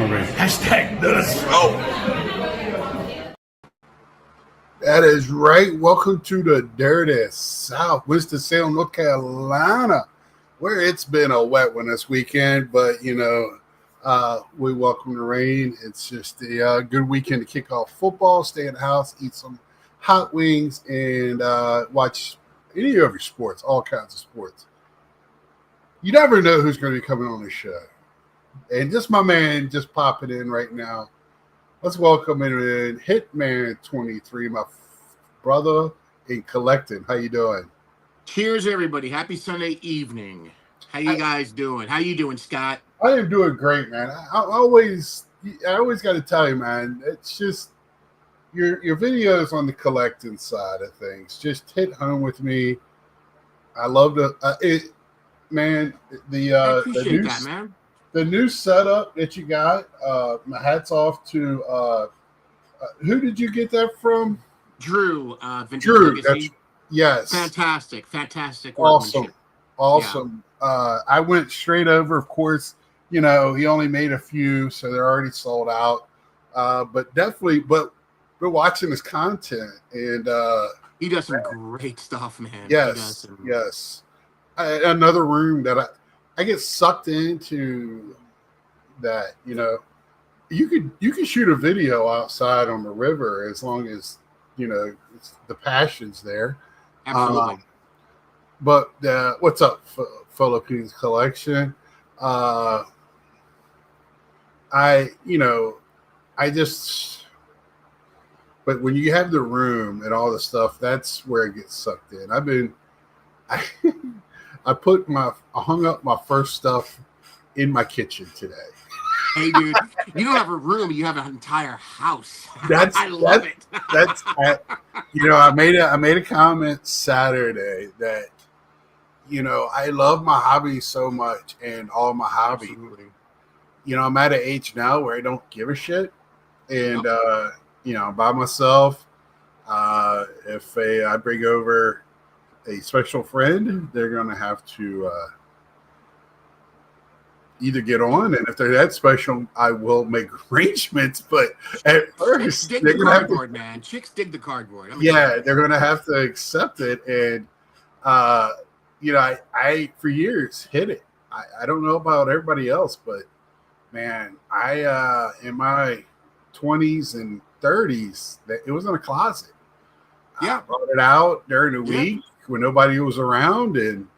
already. Hashtag let us go. That is right. Welcome to the dirty South, Winston-Salem, North Carolina, where it's been a wet one this weekend, but we welcome the rain. It's just a good weekend to kick off football, stay in the house, eat some hot wings, and watch any of your sports, all kinds of sports. You never know who's going to be coming on the show. And just my man just popping in right now. Let's welcome in Hitman 23, my brother in collecting. How you doing? Cheers, everybody. Happy Sunday evening. How you guys doing? How you doing, Scott? I am doing great, man. I always got to tell you, man, it's just your videos on the collecting side of things just hit home with me. I love the man. I appreciate that, man. The new setup that you got. My hats off to who did you get that from? Drew. Drew. Yes. Fantastic. Awesome. Yeah. I went straight over. Of course, he only made a few, so they're already sold out. But we're watching his content, and he does some great stuff, man. Yes. Another room that I get sucked into. That you can shoot a video outside on the river as long as the passion's there. Absolutely. But what's up, Philippines Collection? But when you have the room and all the stuff, that's where it gets sucked in. I hung up my first stuff in my kitchen today. Hey, dude, you don't have a room; you have an entire house. I love it. I made a comment Saturday that I love my hobby so much, and all my hobby. Absolutely. I'm at an age now where I don't give a shit, and by myself. If I bring over a special friend, they're gonna have to either get on, and if they're that special, I will make arrangements. But at first, dig the cardboard, man. Chicks dig the cardboard. They're gonna have to accept it, and I for years hid it. I don't know about everybody else, but man, I in my 20s and 30s, it was in a closet. Yeah, I brought it out during the week when nobody was around, and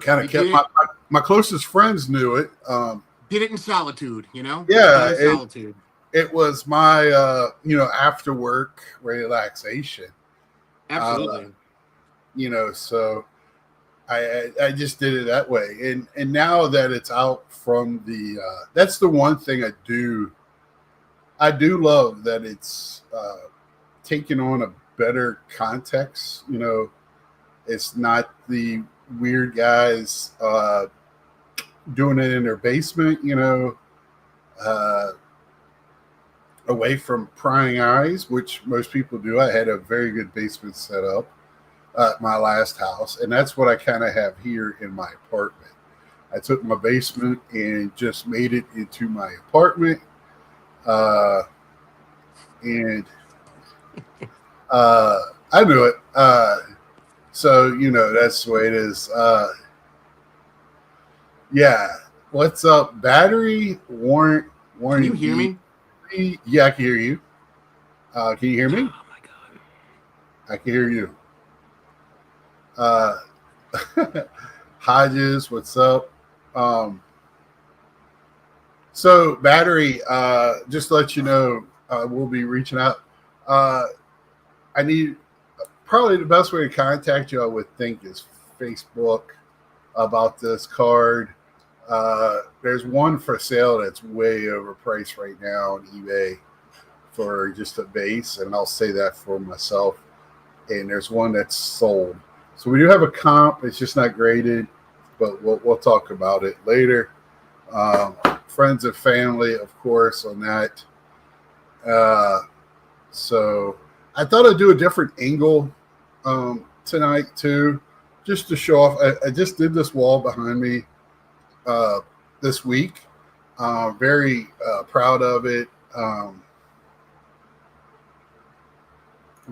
kind of kept my closest friends knew it. Did it in solitude, Yeah, solitude. It was my after work relaxation. Absolutely. So I just did it that way, and now that it's out from the that's the one thing I do love, that it's taking on a better context. It's not the weird guys doing it in their basement, away from prying eyes, which most people do. I had a very good basement set up at my last house, and that's what I kind of have here in my apartment. I took my basement and just made it into my apartment, and I knew it. So, that's the way it is. What's up, Battery? Warren, Can you hear me? Yeah, I can hear you. Can you hear me? Oh, my God. I can hear you. Hodges, what's up? So, Battery, just to let you know, we'll be reaching out. I need... Probably the best way to contact you, I would think, is Facebook about this card. There's one for sale that's way overpriced right now on eBay for just a base, and I'll say that for myself. And there's one that's sold. So we do have a comp. It's just not graded, but we'll talk about it later. Friends and family, of course, on that. So I thought I'd do a different angle tonight too, just to show off. I just did this wall behind me this week. Very proud of it.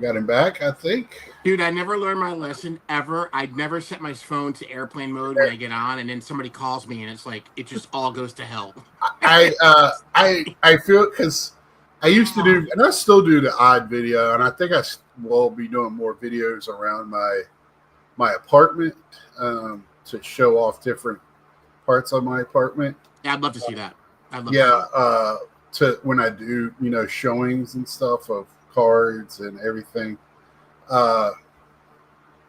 Got him back, I think. Dude, I never learned my lesson ever. I'd never set my phone to airplane mode when I get on, and then somebody calls me, and it's like it just all goes to hell. I feel because I used to do, and I still do the odd video, and I think I will be doing more videos around my apartment to show off different parts of my apartment. Yeah, I'd love to see that. To when I do, showings and stuff of cards and everything. But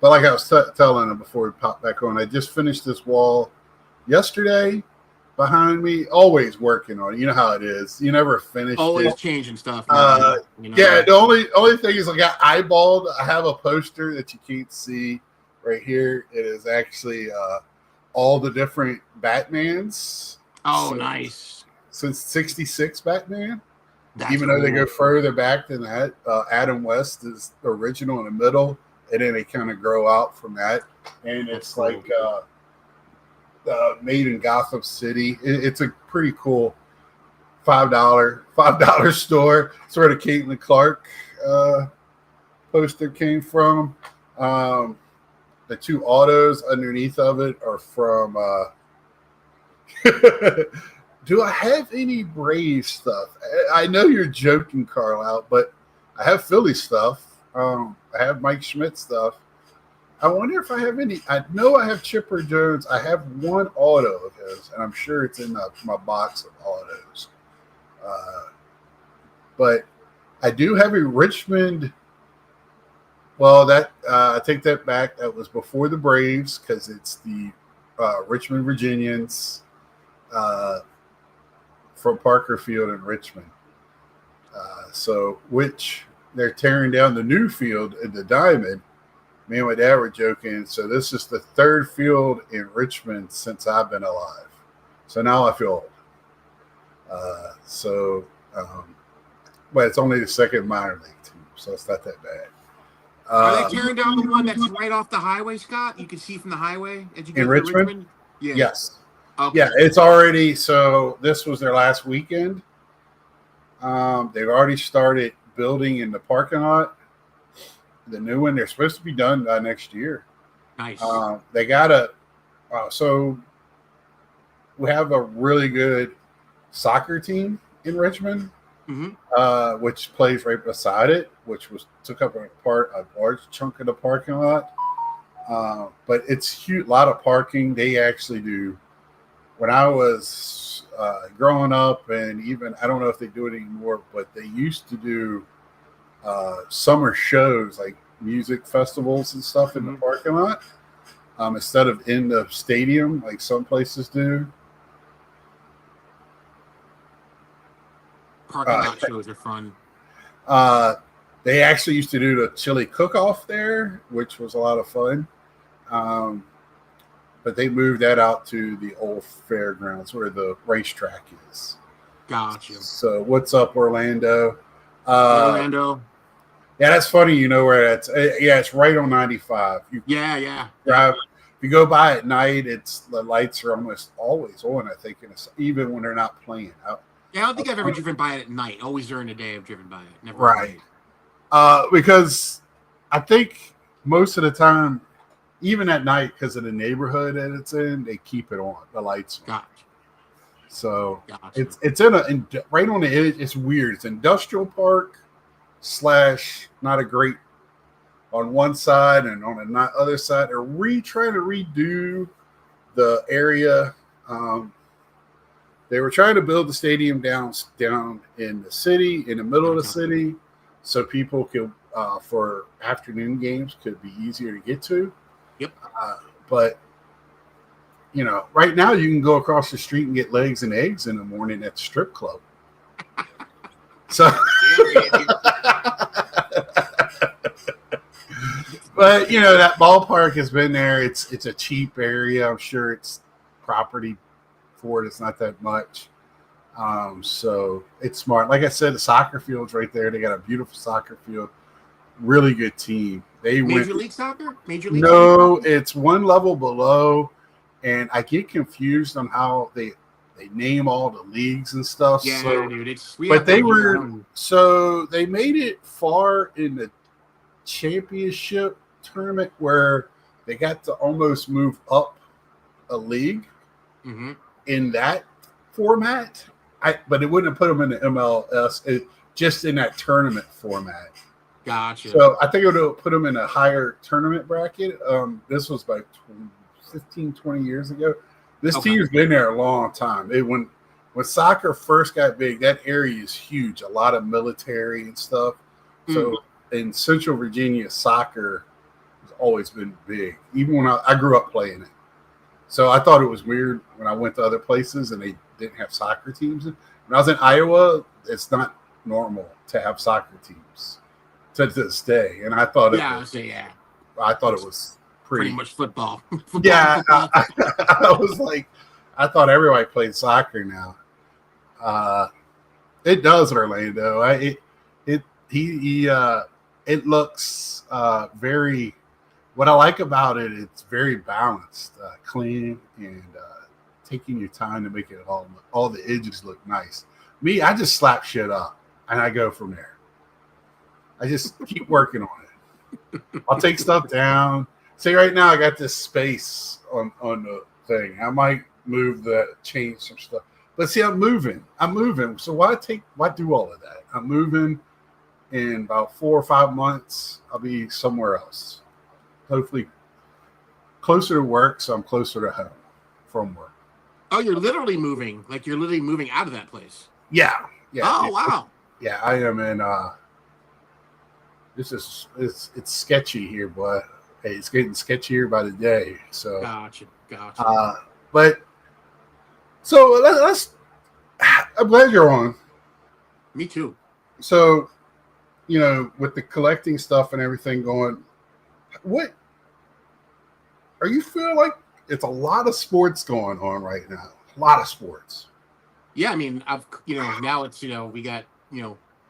like I was telling him before we pop back on, I just finished this wall yesterday behind me. Always working on it. You know how it is. You never finish. Always changing stuff. Yeah. The only thing is I got eyeballed. I have a poster that you can't see right here. It is actually all the different Batmans. Oh, nice. Since '66 Batman. That's even though they go further back than that, Adam West is the original in the middle, and then they kind of grow out from that. And it's cool. Like made in Gotham City. It's a pretty cool $5 store. It's where the Caitlin Clark poster came from. The two autos underneath of it are from. Do I have any Brave stuff? I know you're joking, Carlisle, but I have Philly stuff. I have Mike Schmidt stuff. I wonder if I have any. I know I have Chipper Jones. I have one auto of his, and I'm sure it's in my box of autos. But I do have a Richmond. Well, that I take that back. That was before the Braves because it's the Richmond Virginians. From Parker Field in Richmond. Which they're tearing down the new field in the Diamond. Me and my dad were joking. So this is the third field in Richmond since I've been alive. So now I feel old. But it's only the second minor league team, so it's not that bad. Are they tearing down the one that's right off the highway, Scott? You can see from the highway as you go in through Richmond? Yeah. Yes. Okay. Yeah, it's already, so this was their last weekend. They've already started building in the parking lot. The new one, they're supposed to be done by next year. Nice. They got so we have a really good soccer team in Richmond, which plays right beside it, which took up a large chunk of the parking lot. But it's huge, a lot of parking. They actually do. When I was growing up, and even I don't know if they do it anymore, but they used to do summer shows like music festivals and stuff in the parking lot instead of in the stadium like some places do. Parking lot shows are fun. They actually used to do the chili cook-off there, which was a lot of fun. But they moved that out to the old fairgrounds where the racetrack is. Gotcha. So what's up, Orlando? Orlando. Yeah, that's funny. You know where that's. Yeah, it's right on 95. Yeah. Drive. If you go by at night, the lights are almost always on. I think, even when they're not playing. I don't think I've ever driven by it at night. Always during the day, I've driven by it. Never. Right. Because I think most of the time, even at night, because of the neighborhood that it's in, they keep it on, the lights on. Gotcha. So Gotcha. it's right on the edge. It's weird. It's industrial park / not a great on one side, and on the other side they're trying to redo the area. They were trying to build the stadium down in the city, in the middle of the city, so people could for afternoon games could be easier to get to. Yep. But right now you can go across the street and get legs and eggs in the morning at the strip club. So, but that ballpark has been there. It's a cheap area. I'm sure it's property for it. It's not that much. So it's smart. Like I said, the soccer field's right there. They got a beautiful soccer field. Really good team. They Major League Soccer? Major League No, Soccer? it's one level below, and I get confused on how they name all the leagues and stuff. Yeah, so, dude. but they made it far in the championship tournament where they got to almost move up a league in that format. But it wouldn't have put them in the MLS, just in that tournament format. Gotcha. So I think it would have put them in a higher tournament bracket. This was like 15, 20 years ago. This team's been there a long time. When soccer first got big, that area is huge. A lot of military and stuff. So in Central Virginia, soccer has always been big. Even when I grew up playing it. So I thought it was weird when I went to other places and they didn't have soccer teams. When I was in Iowa, it's not normal to have soccer teams to this day. And I thought I thought it was pretty much football. Yeah, I was like, I thought everybody played soccer now. It does, Orlando. It looks very. What I like about it, it's very balanced, clean, and taking your time to make it all the edges look nice. Me, I just slap shit up and I go from there. I just keep working on it. I'll take stuff down. See, right now I got this space on the thing. I might change some stuff. But see, I'm moving. So why do all of that? I'm moving. In about 4 or 5 months, I'll be somewhere else. Hopefully closer to work, so I'm closer to home from work. Oh, you're literally moving. Like you're literally moving out of that place. Yeah. Oh, wow. Yeah, I am in it's sketchy here, but hey, it's getting sketchier by the day. So Gotcha. But so I'm glad you're on. Me too. So, with the collecting stuff and everything going, what are you feeling like? It's a lot of sports going on right now. A lot of sports. Yeah, I mean, now it's we got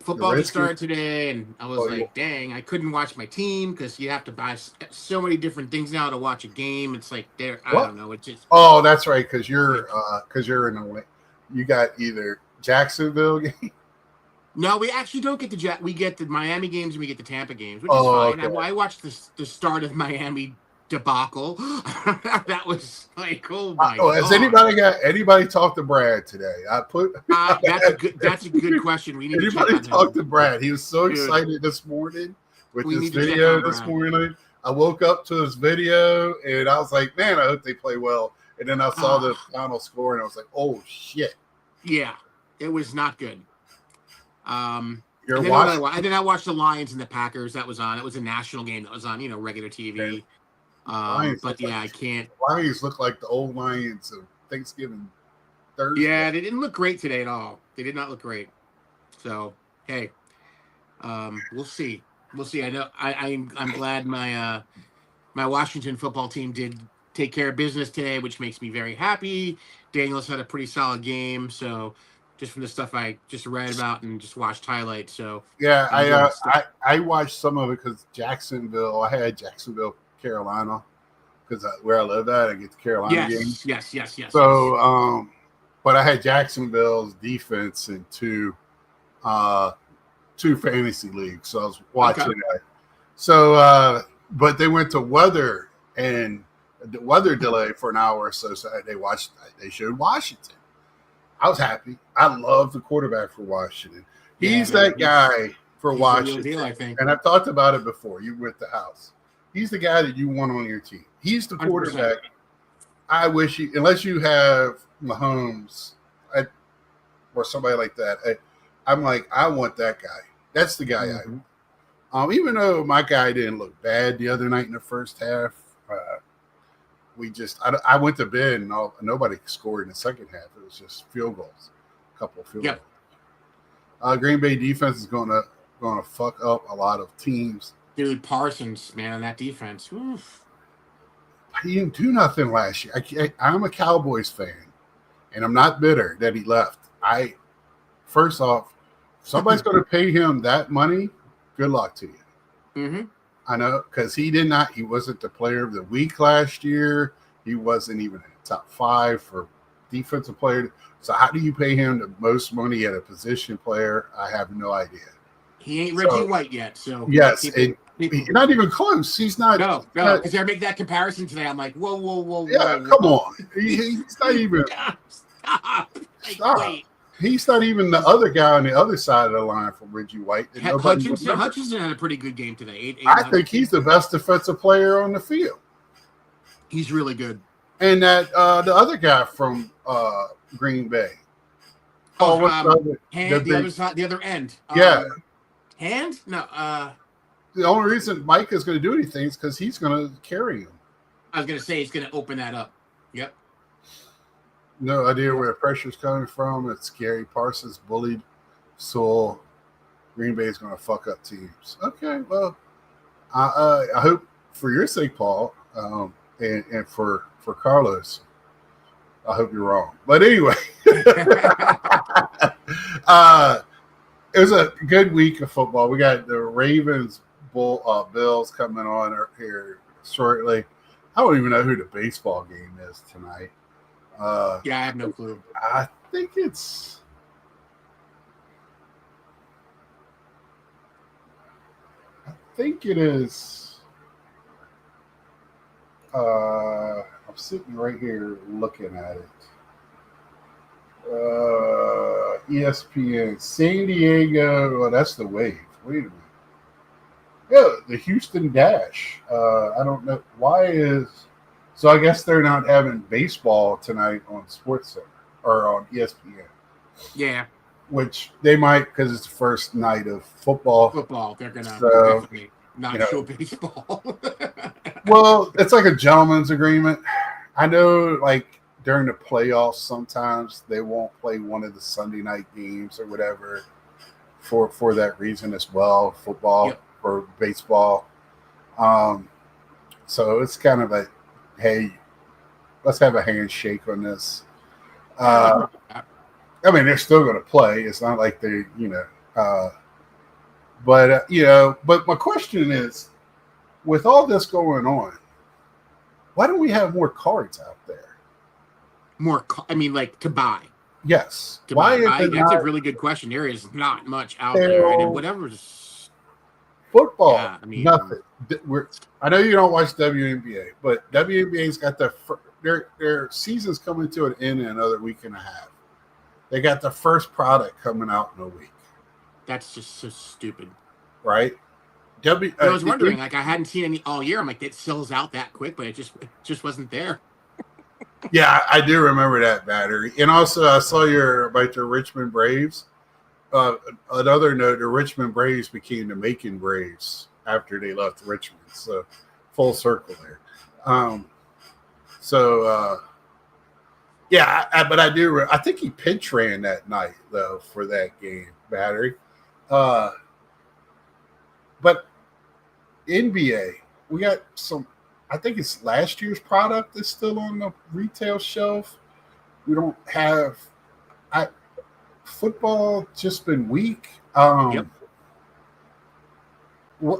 football just started today, and I was dang, I couldn't watch my team because you have to buy so many different things now to watch a game. It's like I don't know. It's just that's right, because you're in a way. You got either Jacksonville game. No, we actually don't get we get the Miami games and we get the Tampa games, which is fine. Okay. I watched the start of Miami debacle. That was like, oh my God. Has anybody talked to Brad today? That's a good question. We need to talk to Brad. He was so excited this morning with this video this morning. I woke up to his video and I was like, man, I hope they play well. And then I saw the final score and I was like, oh shit. Yeah, it was not good. And then I watched the Lions and the Packers. That was on. It was a national game that was on, regular TV. But yeah, I can't. Lions look like the old Lions of Thanksgiving Thursday. Yeah, they didn't look great today at all. They did not look great. So hey, we'll see. I know. I'm glad my Washington football team did take care of business today, which makes me very happy. Daniels had a pretty solid game, so. Just from the stuff I just read about and just watched highlights. So yeah, I watched some of it because Jacksonville. I had Jacksonville, Carolina, because where I live at, I get the Carolina games. Yes. So, but I had Jacksonville's defense in two fantasy leagues, so I was watching that. So, but they went to weather and the weather delay for an hour or so. So they showed Washington. I was happy. I love the quarterback for Washington. He's that guy for Washington. Deal, I think. And I've talked about it before. You were at the house. He's the guy that you want on your team. He's the quarterback. 100%. I wish unless you have Mahomes or somebody like that, I'm like, I want that guy. That's the guy I want. Even though my guy didn't look bad the other night in the first half, I went to bed and nobody scored in the second half. It was just field goals, a couple of field goals. Green Bay defense is going to fuck up a lot of teams. Dude, Parsons, man, that defense. Oof. He didn't do nothing last year. I'm a Cowboys fan, and I'm not bitter that he left. First off, if somebody's going to pay him that money, good luck to you. Mm-hmm. I know, because he wasn't the player of the week last year. He wasn't even a top 5 for defensive player. So how do you pay him the most money at a position player? I have no idea. He ain't Reggie White yet, so yes, keep he's not even close. He's not. No, because they're making that comparison today. I'm like, whoa. Yeah, come on. He's not even. Stop. Stop. Wait. He's not even the other guy on the other side of the line from Reggie White. Hutchinson had a pretty good game today. I think he's the best defensive player on the field. He's really good. And that the other guy from Green Bay. The other end. Yeah. Hand? No. The only reason Mike is going to do anything is because he's going to carry him. I was going to say he's going to open that up. Yep. No idea where the pressure's coming from. It's Gary Parsons bullied Sewell. Green Bay is going to fuck up teams. Okay, well, I hope for your sake, Paul, and for Carlos, I hope you're wrong. But anyway, it was a good week of football. We got the Ravens Bills coming on here shortly. I don't even know who the baseball game is tonight. Yeah, I have no clue. I think it's it is. I'm sitting right here looking at it. ESPN San Diego. Well, that's the Wave. Wait a minute. Yeah, the Houston Dash. I don't know why is. So I guess they're not having baseball tonight on SportsCenter or on ESPN. Yeah. Which they might because it's the first night of football. They're gonna definitely not show baseball. Well, it's like a gentleman's agreement. I know, like during the playoffs, sometimes they won't play one of the Sunday night games or whatever for that reason as well. Football or baseball. So it's kind of like, hey, let's have a handshake on this. I mean, they're still going to play. It's not like they, but my question is, with all this going on, why don't we have more cards out there? Like to buy. Yes. Why? That's a really good question. There is not much out there, and whatever's football. Yeah, nothing. I know you don't watch WNBA, but WNBA's got their season's coming to an end in another week and a half. They got the first product coming out in a week. That's just so stupid, right? I was wondering, I hadn't seen any all year. I'm like, it sells out that quick, but it just wasn't there. Yeah, I do remember that battery. And also, I saw about the Richmond Braves. Another note: the Richmond Braves became the Macon Braves after they left Richmond. So, full circle there. But I do. I think he pitch ran that night though for that game, battery. But NBA, we got some. I think it's last year's product that's still on the retail shelf. We don't have. Football just been weak. Well,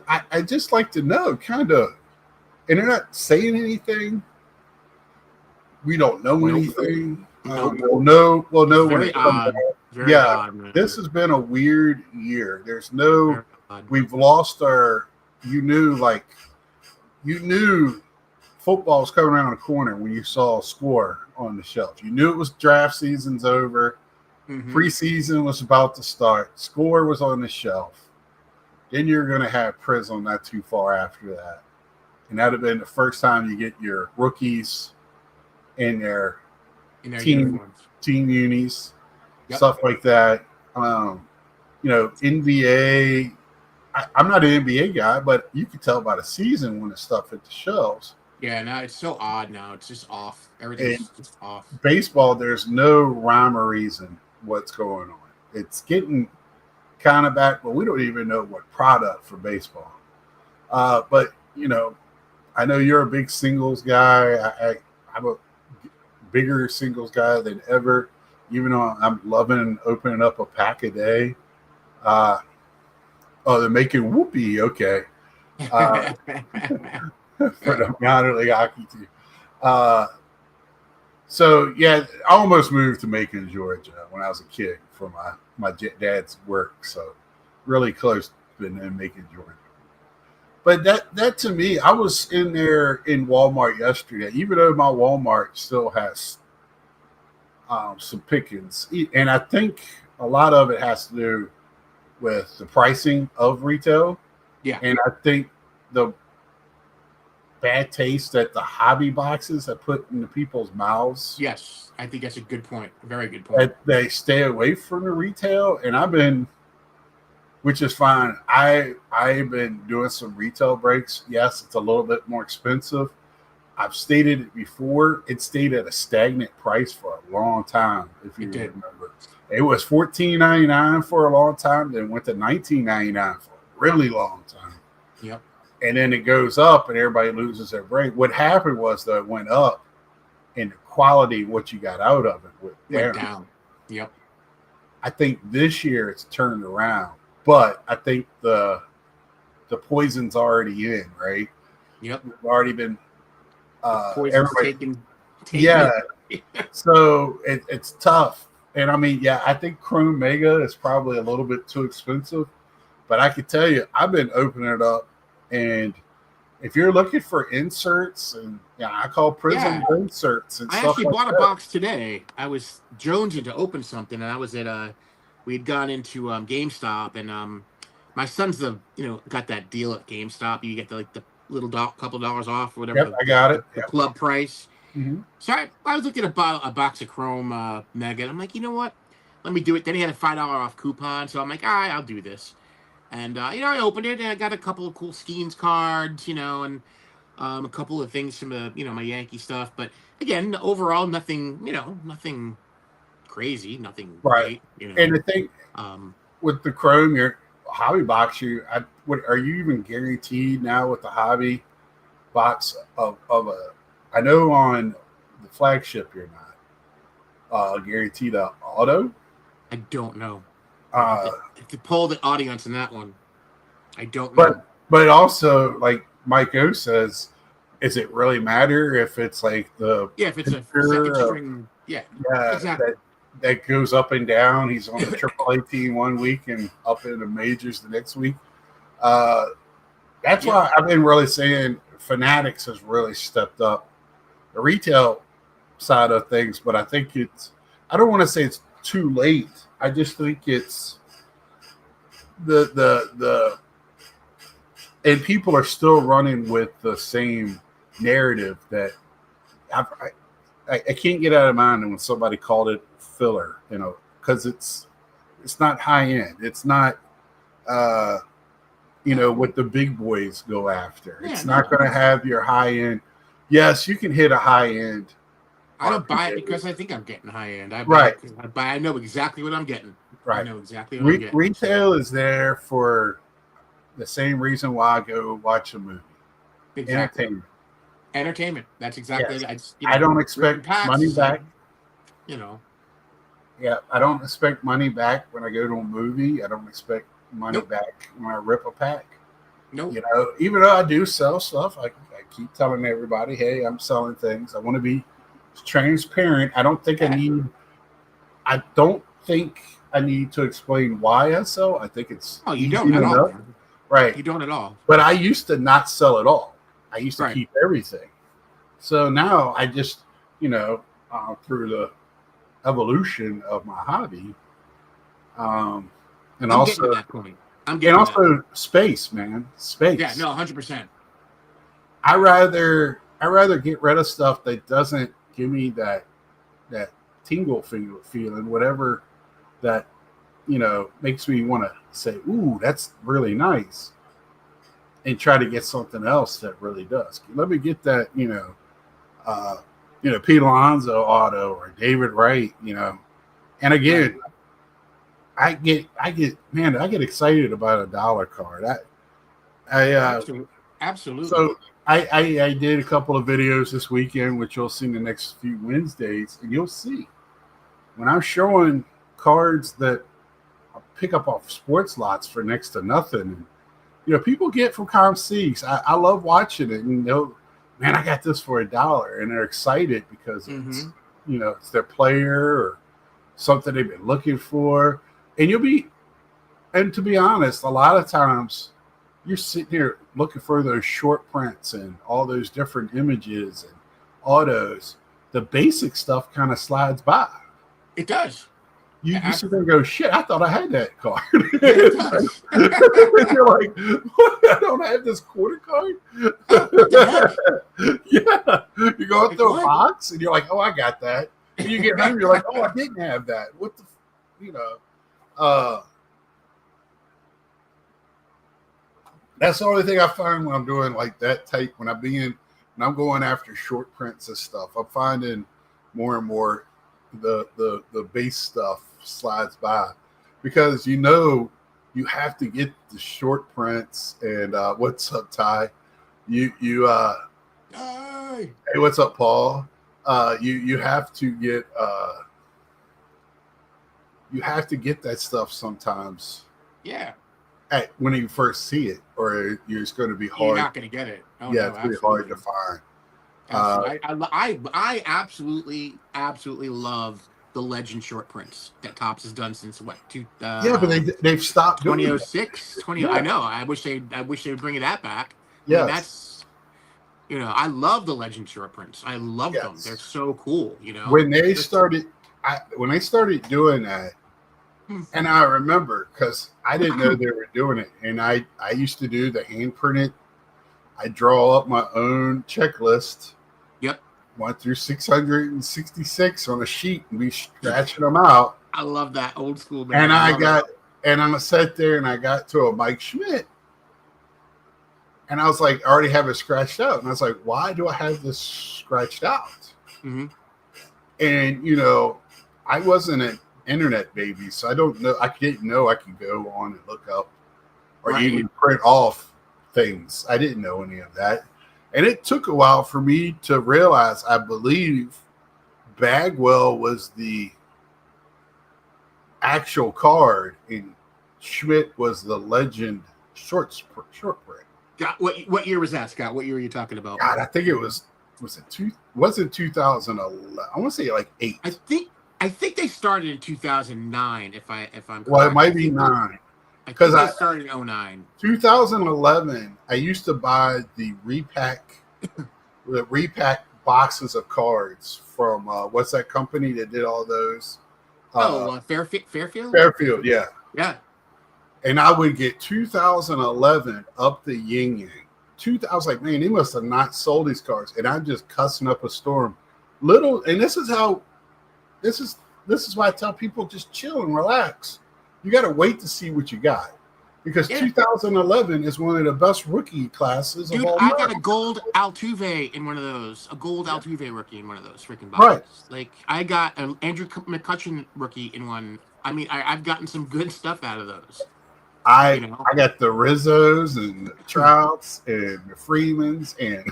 I just like to know, kind of, and they're not saying anything. We don't know anything. We'll know when it comes out. Odd, this has been a weird year. There's no. We've lost our. You knew football's coming around the corner when you saw a score on the shelf. You knew it was draft season's over. Mm-hmm. Preseason was about to start. Score was on the shelf. Then you're going to have Prism not too far after that. And that would have been the first time you get your rookies in their team unis, stuff like that. NBA. I'm not an NBA guy, but you can tell by the season when the stuff hit the shelves. Yeah, now it's so odd now. It's just off. Everything's just off. Baseball, there's no rhyme or reason what's going on. It's getting kind of back, but we don't even know what product for baseball. But, I know you're a big singles guy. I'm a bigger singles guy than ever, even though I'm loving opening up a pack a day. They're making whoopee. Okay. For the minor league hockey team. So yeah, I almost moved to Macon, Georgia, when I was a kid for my dad's work. So really close to Macon, Georgia. But that to me, I was in there in Walmart yesterday. Even though my Walmart still has some pickings, and I think a lot of it has to do with the pricing of retail. Yeah. And I think the bad taste that the hobby boxes have put into people's mouths. Yes, I think that's a good point. A very good point. That they stay away from the retail, and I've been, which is fine. I've been doing some retail breaks. Yes, it's a little bit more expensive. I've stated it before. It stayed at a stagnant price for a long time. If you remember, it was $14.99 for a long time. Then went to $19.99 for a really long time. Yep. And then it goes up, and everybody loses their break. What happened was that it went up, and the quality of what you got out of it went down. Yep. I think this year it's turned around, but I think the poison's already in, right? Yep. We've already been everybody taken. Yeah. So it's tough. And I mean, yeah, I think Chrome Mega is probably a little bit too expensive, but I can tell you, I've been opening it up, and if you're looking for inserts, and I call Prism inserts and I stuff actually like bought that. a box today. I was jonesing to open something, and I was at we'd gone into GameStop, and my son's got that deal at GameStop. You get the little couple dollars off or whatever. Yep, I got it. The club price. Mm-hmm. So I was looking at a box of Chrome Mega, and I'm like, you know what? Let me do it. Then he had a $5 off coupon, so I'm like, all right, I'll do this. And I opened it, and I got a couple of cool Skeens cards, and a couple of things from my Yankee stuff. But again, overall, nothing crazy, nothing right. great. And the thing with the Chrome, your hobby box, are you even guaranteed now with the hobby box of a? I know on the flagship you're not guaranteed a auto. I don't know. To poll the audience in that one, I don't know. But also, like Mike O says, does it really matter if it's like if it's a second string? Yeah, exactly. That goes up and down. He's on the AAA team one week and up in the majors the next week. That's why I've been really saying Fanatics has really stepped up the retail side of things, but I think I don't want to say it's too late. I just think it's the and people are still running with the same narrative that I can't get out of mind when somebody called it filler, because it's not high end. It's not what the big boys go after. It's not going to have your high end. Yes, you can hit a high end. I don't buy it because I think I'm getting high end. I know exactly what I'm getting. Right. I know exactly what I'm getting. Retail is there for the same reason why I go watch a movie. Exactly. Entertainment. That's exactly it. I don't expect money back. Yeah, I don't expect money back when I go to a movie. I don't expect money back when I rip a pack. Nope. Even though I do sell stuff, I keep telling everybody, hey, I'm selling things. I want to be transparent. I don't think I need to explain why I sell. I think it's you don't at all. Right. You don't at all. But I used to not sell at all. I used to keep everything. So now I just, through the evolution of my hobby, and I'm also getting to that point. Space, man. Space. Yeah, no, 100%. I rather get rid of stuff that doesn't give me that tingle feeling, whatever that makes me want to say, ooh, that's really nice, and try to get something else that really does. Let me get that, Pete Alonso auto or David Wright, and again, I get excited about a dollar card. Absolutely. So I did a couple of videos this weekend, which you'll see in the next few Wednesdays, and you'll see when I'm showing cards that I pick up off sports lots for next to nothing. And, people get from ComSeeks. I love watching it, and man, I got this for $1, and they're excited because it's their player or something they've been looking for. And to be honest, a lot of times you're sitting here looking for those short prints and all those different images and autos. The basic stuff kind of slides by. It does. You sit there and go, shit, I thought I had that card. It does. You're like, what? I don't have this quarter card? What the heck? Yeah. You go up Like to a what? box and you're like, oh, I got that. And you get home, you're like, oh, I didn't have that. What the, that's the only thing I find when I'm doing like that type, when I'm going after short prints of stuff. I'm finding more and more the base stuff slides by because you have to get the short prints. And what's up, Ty? Hey, what's up, Paul? You have to get that stuff sometimes. Yeah. When you first see it, or it's going to be hard. You're not going to get it. Oh, Yeah, no, it's pretty hard to find. I absolutely love the Legend short prints that Topps has done since what? Yeah, but they've stopped doing it. 2006, 20. Yeah. I know. I wish they would bring that back. Yes. I mean, that's I love the Legend short prints. I love them. Yes. They're so cool. When they started doing that, and I remember because I didn't know they were doing it, and I used to do the hand printed. I draw up my own checklist. Yep. Went through 666 on a sheet and be scratching them out. I love that old school. Man. And I sat there and I got to a Mike Schmidt. And I was like, I already have it scratched out. And I was like, why do I have this scratched out? Mm-hmm. And, I wasn't an internet baby, so I don't know. I didn't know I could go on and look up or even print off things. I didn't know any of that. And it took a while for me to realize, I believe Bagwell was the actual card and Schmidt was the Legend short print. What year was that, Scott? What year are you talking about? God, I think it was it 2011? I want to say like 8. I think they started in 2009. If I'm correct. Well, it might be 9. Because I started in 2009. 2011, I used to buy the repack boxes of cards from what's that company that did all those? Fairfield. Fairfield, yeah. Yeah. And I would get 2011 up the yin yang. I was like, man, they must have not sold these cards, and I'm just cussing up a storm. And this is why I tell people just chill and relax. You got to wait to see what you got, because 2011 is one of the best rookie classes of all time. I got a gold Altuve in one of those, Altuve rookie in one of those freaking boxes. Right. Like I got an Andrew McCutchen rookie in one. I mean, I've gotten some good stuff out of those. I got the Rizzos and the Trouts and the Freemans and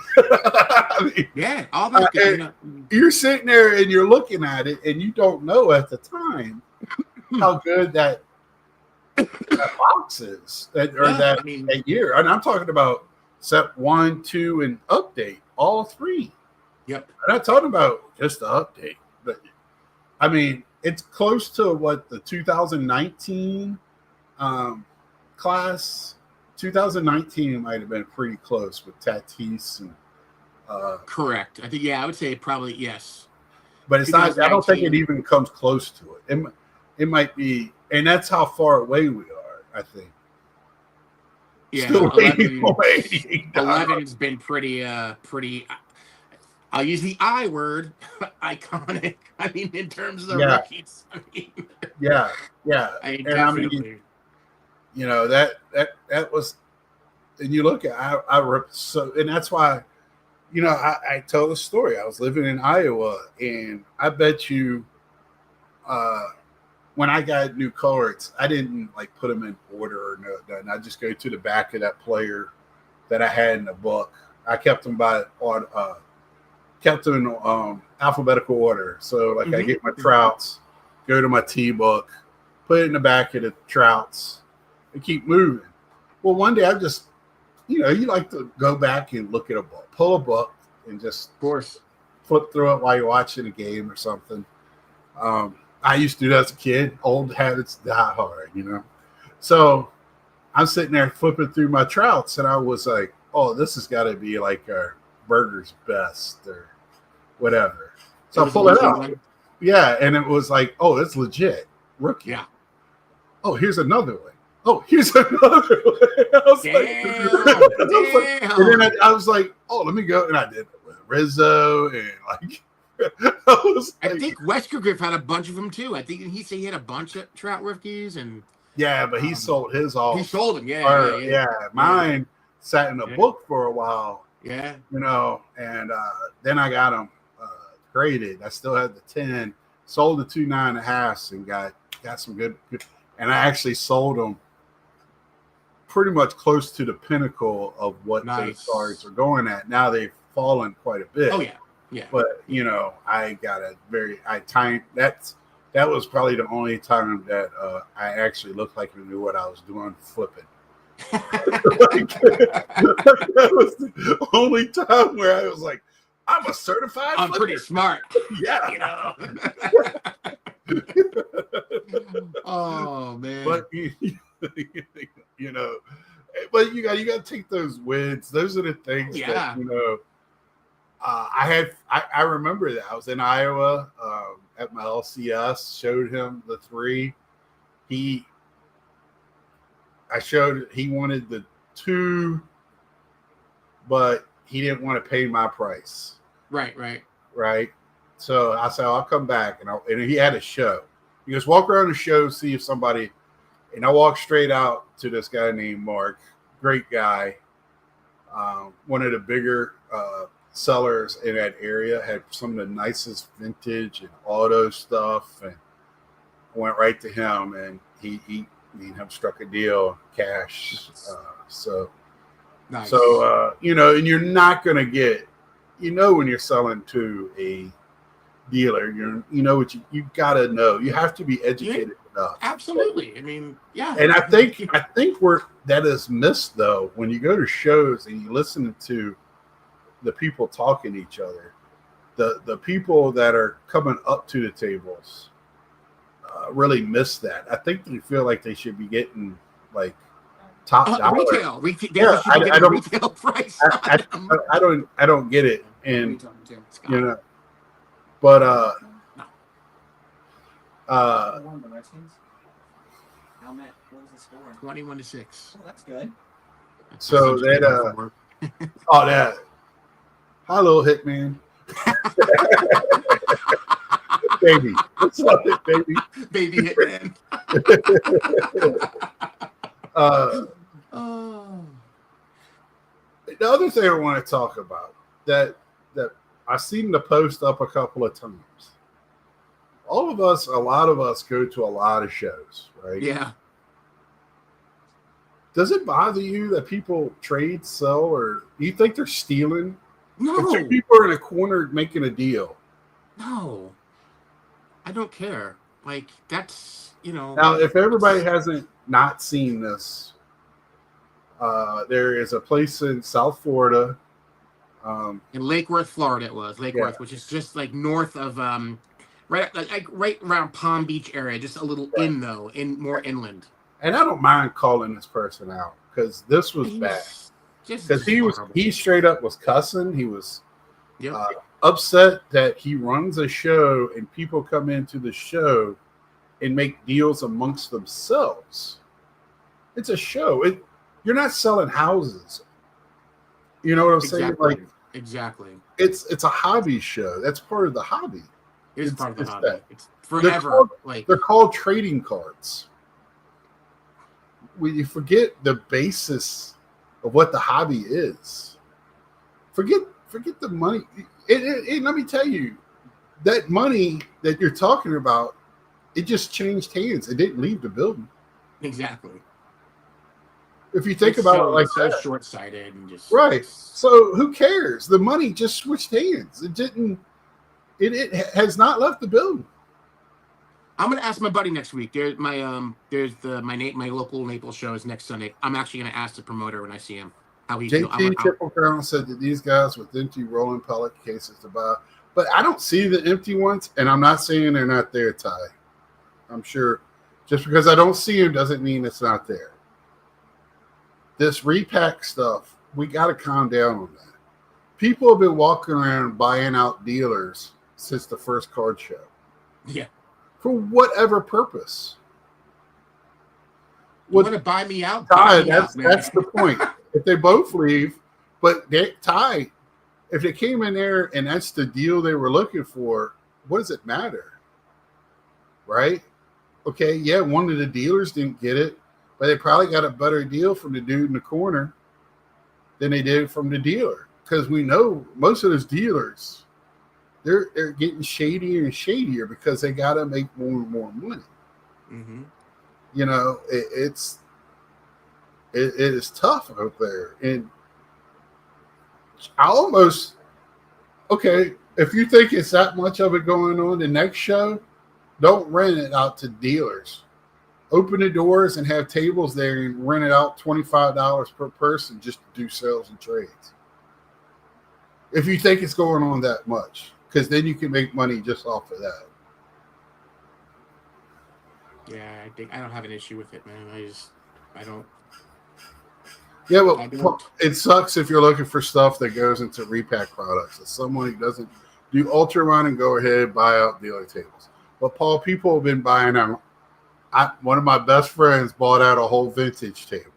all those. You're sitting there and you're looking at it and you don't know at the time how good that box is that year. And I'm talking about set 1, 2, and update, all 3. Yep. I'm not talking about just the update, but I mean it's close to what the 2019 class. 2019 might have been pretty close with Tatis and correct. I think I would say probably yes. But it's not. I don't think it even comes close to it. It might be, and that's how far away we are. I think. Yeah, Still 11 has been pretty. I'll use the I word, iconic. I mean, in terms of the rookies. I mean, yeah. And definitely. That was, and you look at and that's why, I tell the story. I was living in Iowa, and I bet you, when I got new cards, I didn't put them in order or nothing. I just go to the back of that player that I had in the book. I kept them in alphabetical order. So I get my Trouts, go to my T book, put it in the back of the Trouts, and keep moving. Well, one day I just, you like to go back and look at a book, pull a book, and just, of course, flip through it while you're watching a game or something. I used to do that as a kid. Old habits die hard, you know. So I'm sitting there flipping through my Trouts, and I was like, "Oh, this has got to be like our Burger's Best or whatever." So I pull it out. Yeah, and it was like, "Oh, it's legit rookie." Yeah. Oh, here's another one. Oh, here's another one. I was Damn. and then I was like, "Oh, let me go," and I did it with Rizzo and like. I think Wesker Griff had a bunch of them too. I think he said he had a bunch of Trout rookies, and yeah, but he sold his off. he sold them. Yeah. Mine sat in a book for a while. Yeah, you know, and then I got them graded. I still had the 10, sold the 2 9.5s, and got some good. And I actually sold them pretty much close to the pinnacle of what those cards are going at. Now they've fallen quite a bit. Oh yeah. Yeah. But you know, I got that was probably the only time that I actually looked like I knew what I was doing flipping. That was the only time where I was like, I'm a certified I'm flipper. pretty smart. Yeah. You know. Oh man. But you know, but you got to take those wins. Those are the things that, you know, I remember that I was in Iowa at my LCS, showed him the 3. He wanted the 2, but he didn't want to pay my price. Right. So I said, I'll come back, and he had a show. He goes, walk around the show, see if somebody. And I walked straight out to this guy named Mark, great guy, one of the bigger sellers in that area, had some of the nicest vintage and auto stuff, and I went right to him, and he and him struck a deal, cash. So you know, and you're not going to get, you know, when you're selling to a dealer, you know what you got to know. You have to be educated enough. Absolutely. I mean, yeah. And I think that is missed though when you go to shows and you listen to the people talking to each other, the people that are coming up to the tables really miss that. I think they feel like they should be getting like top dollar. Retail. Yeah, I don't. Retail price. I don't get it, and you know, but How much? What was the score? 21-6. Oh, that's good. So that that. Hi, little Hitman. Baby. What's up, baby? Baby Hitman. The other thing I want to talk about that I've seen the post up a couple of times. A lot of us go to a lot of shows, right? Yeah. Does it bother you that people trade, sell, or do you think they're stealing? No. If 2 people are in a corner making a deal. No. I don't care. Like, that's, you know. Now, if everybody hasn't not seen this, there is a place in South Florida. In Lake Worth, Florida, it was. Lake Worth, which is just like north of, right around Palm Beach area, just a little more inland. And I don't mind calling this person out because this was bad. Because he straight up was cussing. He was upset that he runs a show and people come into the show and make deals amongst themselves. It's a show. You're not selling houses. You know what I'm saying? Like, exactly. It's a hobby show. That's part of the hobby. It's part of the hobby. It's forever. They're called trading cards. When you forget the basis of what the hobby is, forget the money. And let me tell you, that money that you're talking about, it just changed hands. It didn't leave the building. Exactly. If you think about it like so that, short-sighted and just right. So who cares? The money just switched hands. It didn't. It has not left the building. I'm gonna ask my buddy next week. There's my local Naples show is next Sunday. I'm actually gonna ask the promoter when I see him how he feels. JT Triple Crown said that these guys with empty rolling pellet cases to buy But I don't see the empty ones, and I'm not saying they're not there, Ty. I'm sure just because I don't see them doesn't mean it's not there. This repack stuff, we got to calm down on that. People have been walking around buying out dealers since the first card show. Yeah. For whatever purpose. You want to buy me out? Ty, Buy me out, man. that's the point. If they both leave, but Ty, if they came in there and that's the deal they were looking for, what does it matter? Right? Okay, yeah, one of the dealers didn't get it, but they probably got a better deal from the dude in the corner than they did from the dealer. Because we know most of those dealers, they're getting shadier and shadier because they got to make more and more money. Mm-hmm. You know, it is tough out there. And I almost, okay, if you think it's that much of it going on, the next show, don't rent it out to dealers. Open the doors and have tables there and rent it out $25 per person just to do sales and trades. If you think it's going on that much, because then you can make money just off of that. Yeah, I don't have an issue with it, man. I don't. Yeah, I but don't. it sucks if you're looking for stuff that goes into repack products. As someone who doesn't do ultra run and go ahead and buy out dealer tables. But Paul, people have been buying them. One of my best friends bought out a whole vintage table.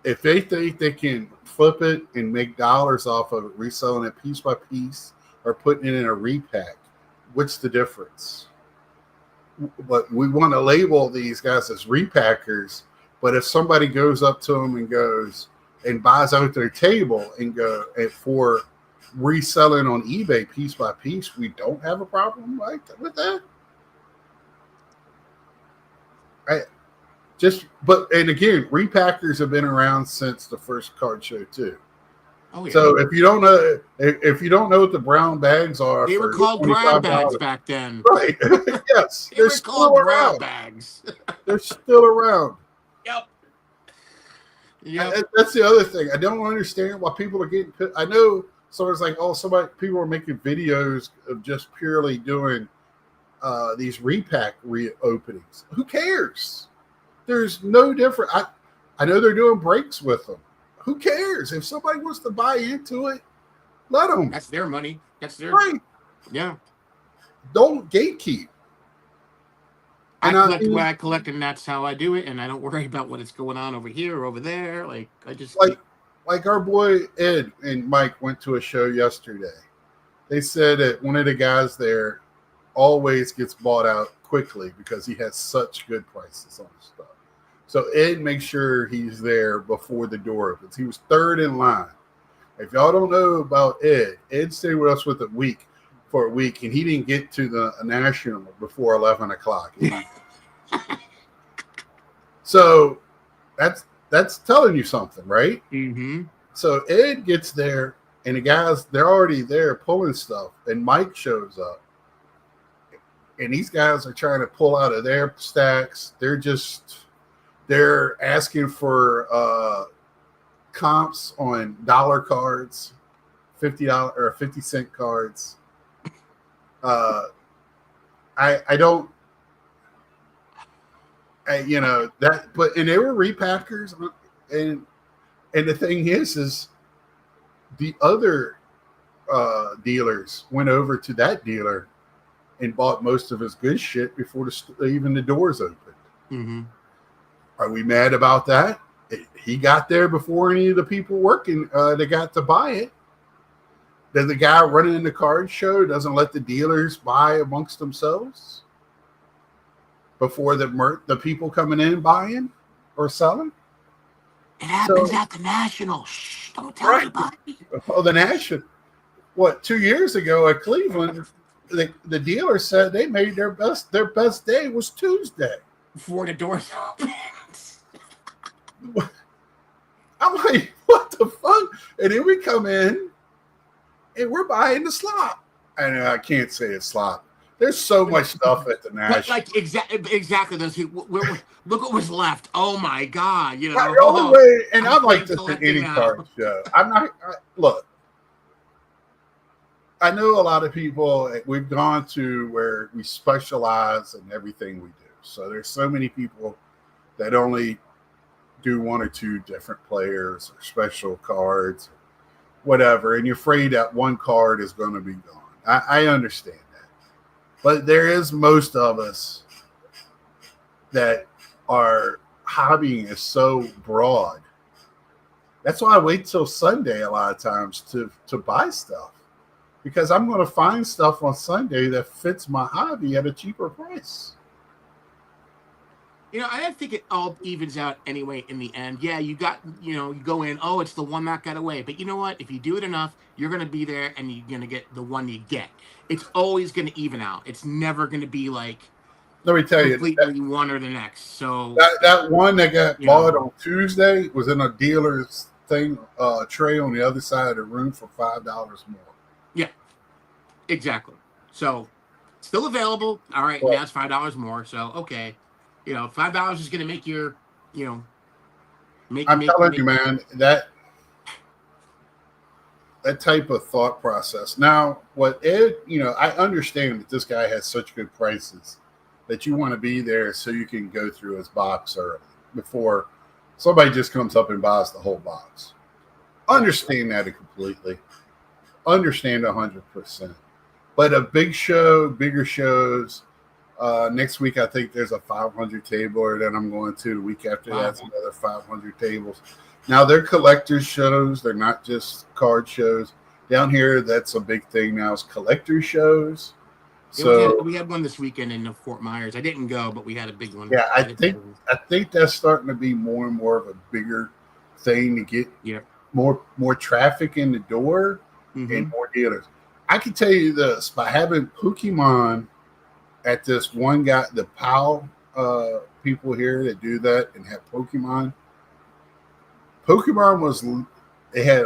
If they think they can flip it and make dollars off of it, reselling it piece by piece or putting it in a repack, what's the difference? But we want to label these guys as repackers. But if somebody goes up to them and goes and buys out their table and go and for reselling on eBay piece by piece, we don't have a problem with that. And again, repackers have been around since the first card show too. Oh, yeah. So if you don't know what the brown bags are, They were called brown bags back then. right? Yes, They were called brown bags. They're still around. Yep. Yep. That's the other thing. I don't understand why people are getting. I know someone's like, oh, people are making videos of just purely doing these repack reopenings. Who cares? There's no different. I know they're doing breaks with them. Who cares? If somebody wants to buy into it, let them. That's their money. That's their Right. Yeah. Don't gatekeep. I And collect what I collect, and that's how I do it. And I don't worry about what is going on over here or over there. Like I just like our boy Ed and Mike went to a show yesterday. They said that one of the guys there always gets bought out quickly because he has such good prices on his stuff. So Ed makes sure he's there before the door opens. He was third in line. If y'all don't know about Ed stayed with us for a week, and he didn't get to the national before 11 o'clock. So that's telling you something, right? Mm-hmm. So Ed gets there, and the guys, they're already there pulling stuff, and Mike shows up. And these guys are trying to pull out of their stacks. They're asking for comps on dollar cards, $50 or 50-cent cards. But they were repackers, and the thing is the other dealers went over to that dealer and bought most of his good shit before even the doors opened. Mm-hmm. Are we mad about that? He got there before any of the people working that got to buy it. Then the guy running in the card show doesn't let the dealers buy amongst themselves before the people coming in buying or selling. It happens at the National. Shh, don't tell anybody. Oh, the National. What, 2 years ago at Cleveland, the dealer said they made their best day was Tuesday. Before the doors open. I'm like, what the fuck? And then we come in and we're buying the slop. And I can't say it's slop. There's so much stuff at the National. But like exactly those. Look what was left. Oh my God! You know, The only way, and I'm like this at collecting any now. card show. I'm not. Look, I know a lot of people, we've gone to where we specialize in everything we do. So there's so many people that only do one or two different players or special cards, whatever. And you're afraid that one card is going to be gone. I understand that. But there is most of us that our hobbying is so broad. That's why I wait till Sunday a lot of times to buy stuff, because I'm going to find stuff on Sunday that fits my hobby at a cheaper price. I think it all evens out anyway in the end. Yeah, you go in, oh, it's the one that got away. But you know what? If you do it enough, you're going to be there and you're going to get the one you get. It's always going to even out. It's never going to be like, let me tell you, completely one or the next. So that one that got bought on Tuesday was in a dealer's tray on the other side of the room for $5 more. Yeah, exactly. So still available. All right, now it's $5 more. So okay, $5 is going to make your, I'm telling you, man, that type of thought process. Now, what Ed, I understand that this guy has such good prices that you want to be there so you can go through his box early before somebody just comes up and buys the whole box. Understand that completely. Understand 100%. But a big show, bigger shows, next week I think there's a 500 table that I'm going to. The week after that's another 500 tables. Now they're collectors shows. They're not just card shows. Down here, that's a big thing now is collector shows. So we had one this weekend in Fort Myers. I didn't go, but we had a big one. Yeah, I think that's starting to be more and more of a bigger thing to get more traffic in the door and more dealers. I can tell you this, by having Pokemon at this one guy, the PAL people here that do that and have Pokemon they had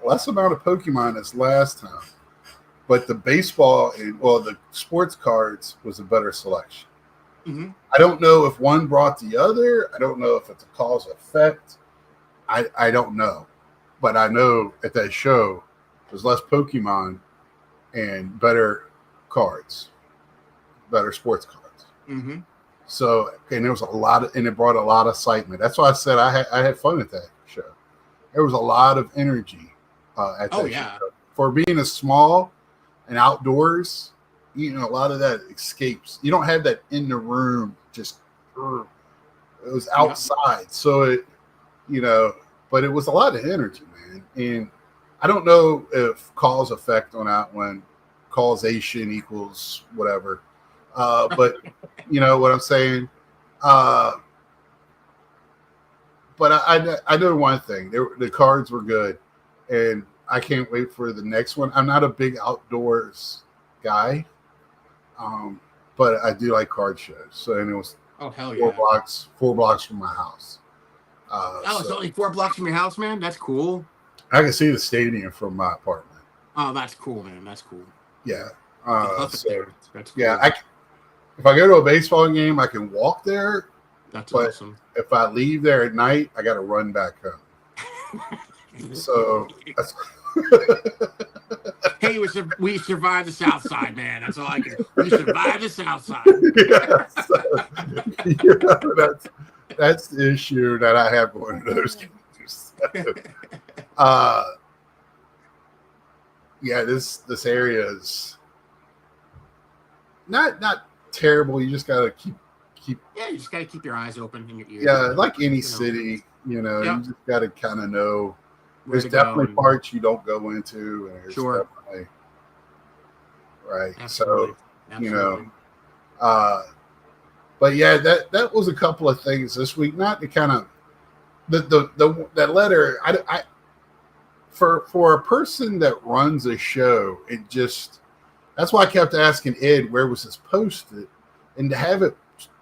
less amount of Pokemon as last time. But the baseball, the sports cards was a better selection. Mm-hmm. I don't know if one brought the other. I don't know if it's a cause effect. I don't know. But I know at that show, there's less Pokemon and better cards, better sports cards. Mm-hmm. So, and there was and it brought a lot of excitement. That's why I said I had fun at that show. There was a lot of energy at that show. For being a small and outdoors, a lot of that escapes. You don't have that in the room. Just it was outside, so it, but it was a lot of energy, man. And I don't know if cause effect on that one, causation equals whatever. But you know what I'm saying. But I know one thing: the cards were good, and I can't wait for the next one. I'm not a big outdoors guy, but I do like card shows. So, and it was 4 blocks from my house. It's only 4 blocks from your house, man. That's cool. I can see the stadium from my apartment. Oh, that's cool, man. That's cool. Yeah. That's cool. Yeah. If I go to a baseball game, I can walk there. That's awesome. If I leave there at night, I got to run back home. So that's hey, we survived the South Side, man. That's all I can. We survived the South Side. That's the issue that I have going to those games. This area is not terrible. You just gotta keep. Yeah, you just gotta keep your eyes open and your ears. Yeah, like any city, you just gotta kind of know. There's definitely parts you don't go into, and there's definitely right. Absolutely. So, but yeah, that was a couple of things this week. Not to kind of that letter. I for a person that runs a show, it just that's why I kept asking Ed where was this posted, and to have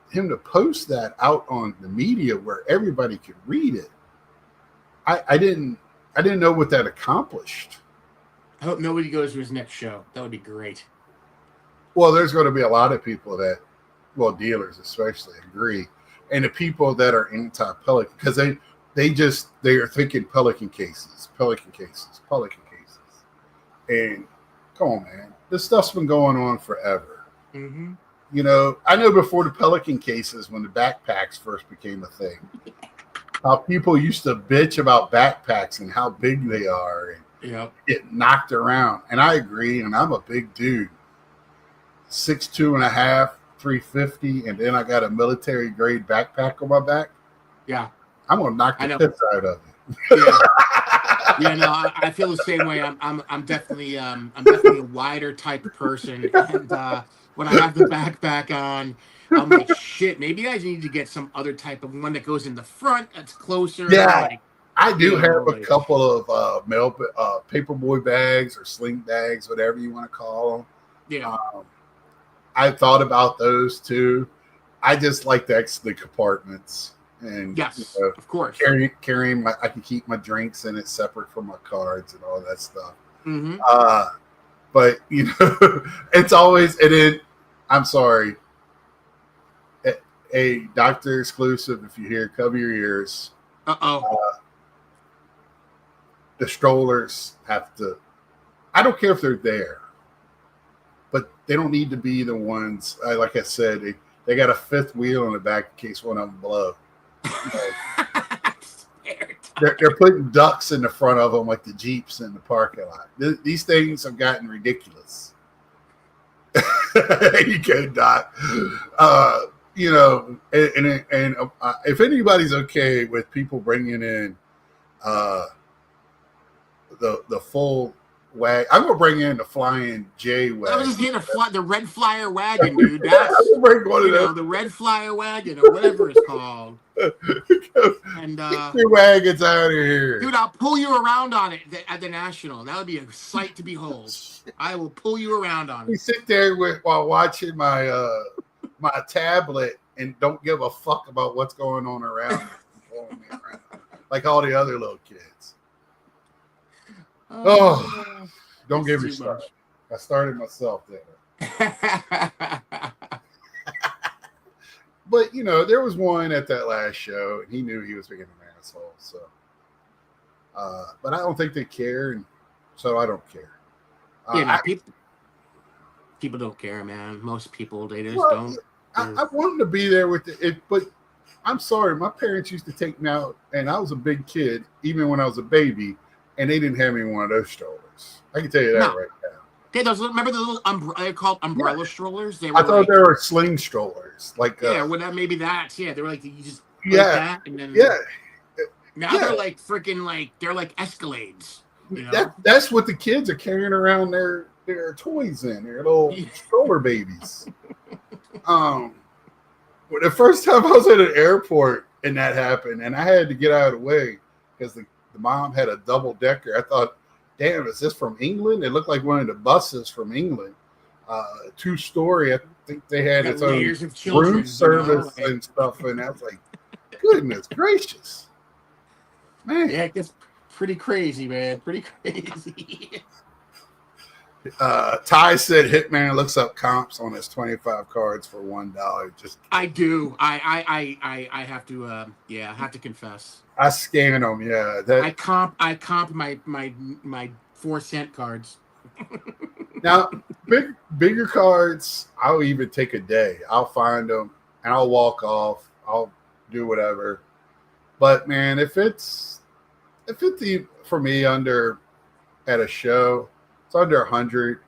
him to post that out on the media where everybody could read it. I didn't know what that accomplished. I hope nobody goes to his next show. That would be great. Well, there's going to be a lot of people that, dealers especially, agree. And the people that are anti-Pelican, because they are thinking Pelican cases. And Come on, man. This stuff's been going on forever. Mm-hmm. You know, I know before the Pelican cases, when the backpacks first became a thing, how people used to bitch about backpacks and how big they are and Yep. get knocked around. And I agree. And I'm a big dude, 6'2" and a half, 350, and then I got a military grade backpack on my back. Yeah. I'm gonna knock I the know. piss out of it. Yeah. Yeah, no, I feel the same way. I'm definitely a wider type of person, and when I have the backpack on, I'm like, shit. Maybe I need to get some other type of one that goes in the front that's closer. Yeah. Like, I do you know, have a like- couple of paperboy bags or sling bags, whatever you want to call them. yeah, I thought about those too. I just like the compartments and yes, you know, of course. carrying my. I can keep my drinks in it separate from my cards and all that stuff. Mm-hmm. But you know, it's always and then. I'm sorry. A doctor exclusive. If you hear, cover your ears. The strollers have to. I don't care if they're there, but they don't need to be the ones. Like I said, they got a fifth wheel in the back in case one of them blow. They're putting ducks in the front of them like the Jeeps in the parking lot. These things have gotten ridiculous. You go, Doc. You know, and if anybody's okay with people bringing in the full wag, I'm gonna bring in the flying J I was wagon. just getting the red flyer wagon, dude. That's I'm gonna bring one of you know, those. the red flyer wagon or whatever it's called. And Get your wagons out of here. dude, I'll pull you around on it at the National. That would be a sight to behold. I will pull you around on We it. sit there while watching my my tablet and don't give a fuck about what's going on around me, pulling me around, like all the other little kids. Oh, don't it's get me too started. I started myself there. But you know, there was one at that last show, and he knew he was being an asshole. So, but I don't think they care, and so I don't care. Yeah, no, I- people don't care, man. Most people they just Well, don't. I wanted to be there with it, but I'm sorry. My parents used to take me out, and I was a big kid, even when I was a baby, and they didn't have me in one of those strollers. I can tell you that No. right now. Okay, remember the little they're called umbrella strollers? They were I thought like, they were sling strollers, like yeah, well, maybe that's yeah. They were like you just like yeah, that, and then yeah. now yeah. they're like freaking like they're like Escalades. You know? That's what the kids are carrying around their toys in, their little stroller babies. Well, the first time I was at an airport and that happened, and I had to get out of the way because the mom had a double decker. I thought, damn, is this from England? It looked like one of the buses from England. 2-story. I think they had Got its own layers of children, room service you know, like- and stuff. And I was like, goodness gracious, man. Yeah, it gets pretty crazy, man. Pretty crazy. Ty said Hitman looks up comps on his 25 cards for $1. Just I do. I have to. Yeah, I have to confess. I scan them. Yeah, I comp my 4-cent cards. now bigger cards. I'll even take a day. I'll find them and I'll walk off. I'll do whatever. But man, if it's for me under at a show, it's under 100.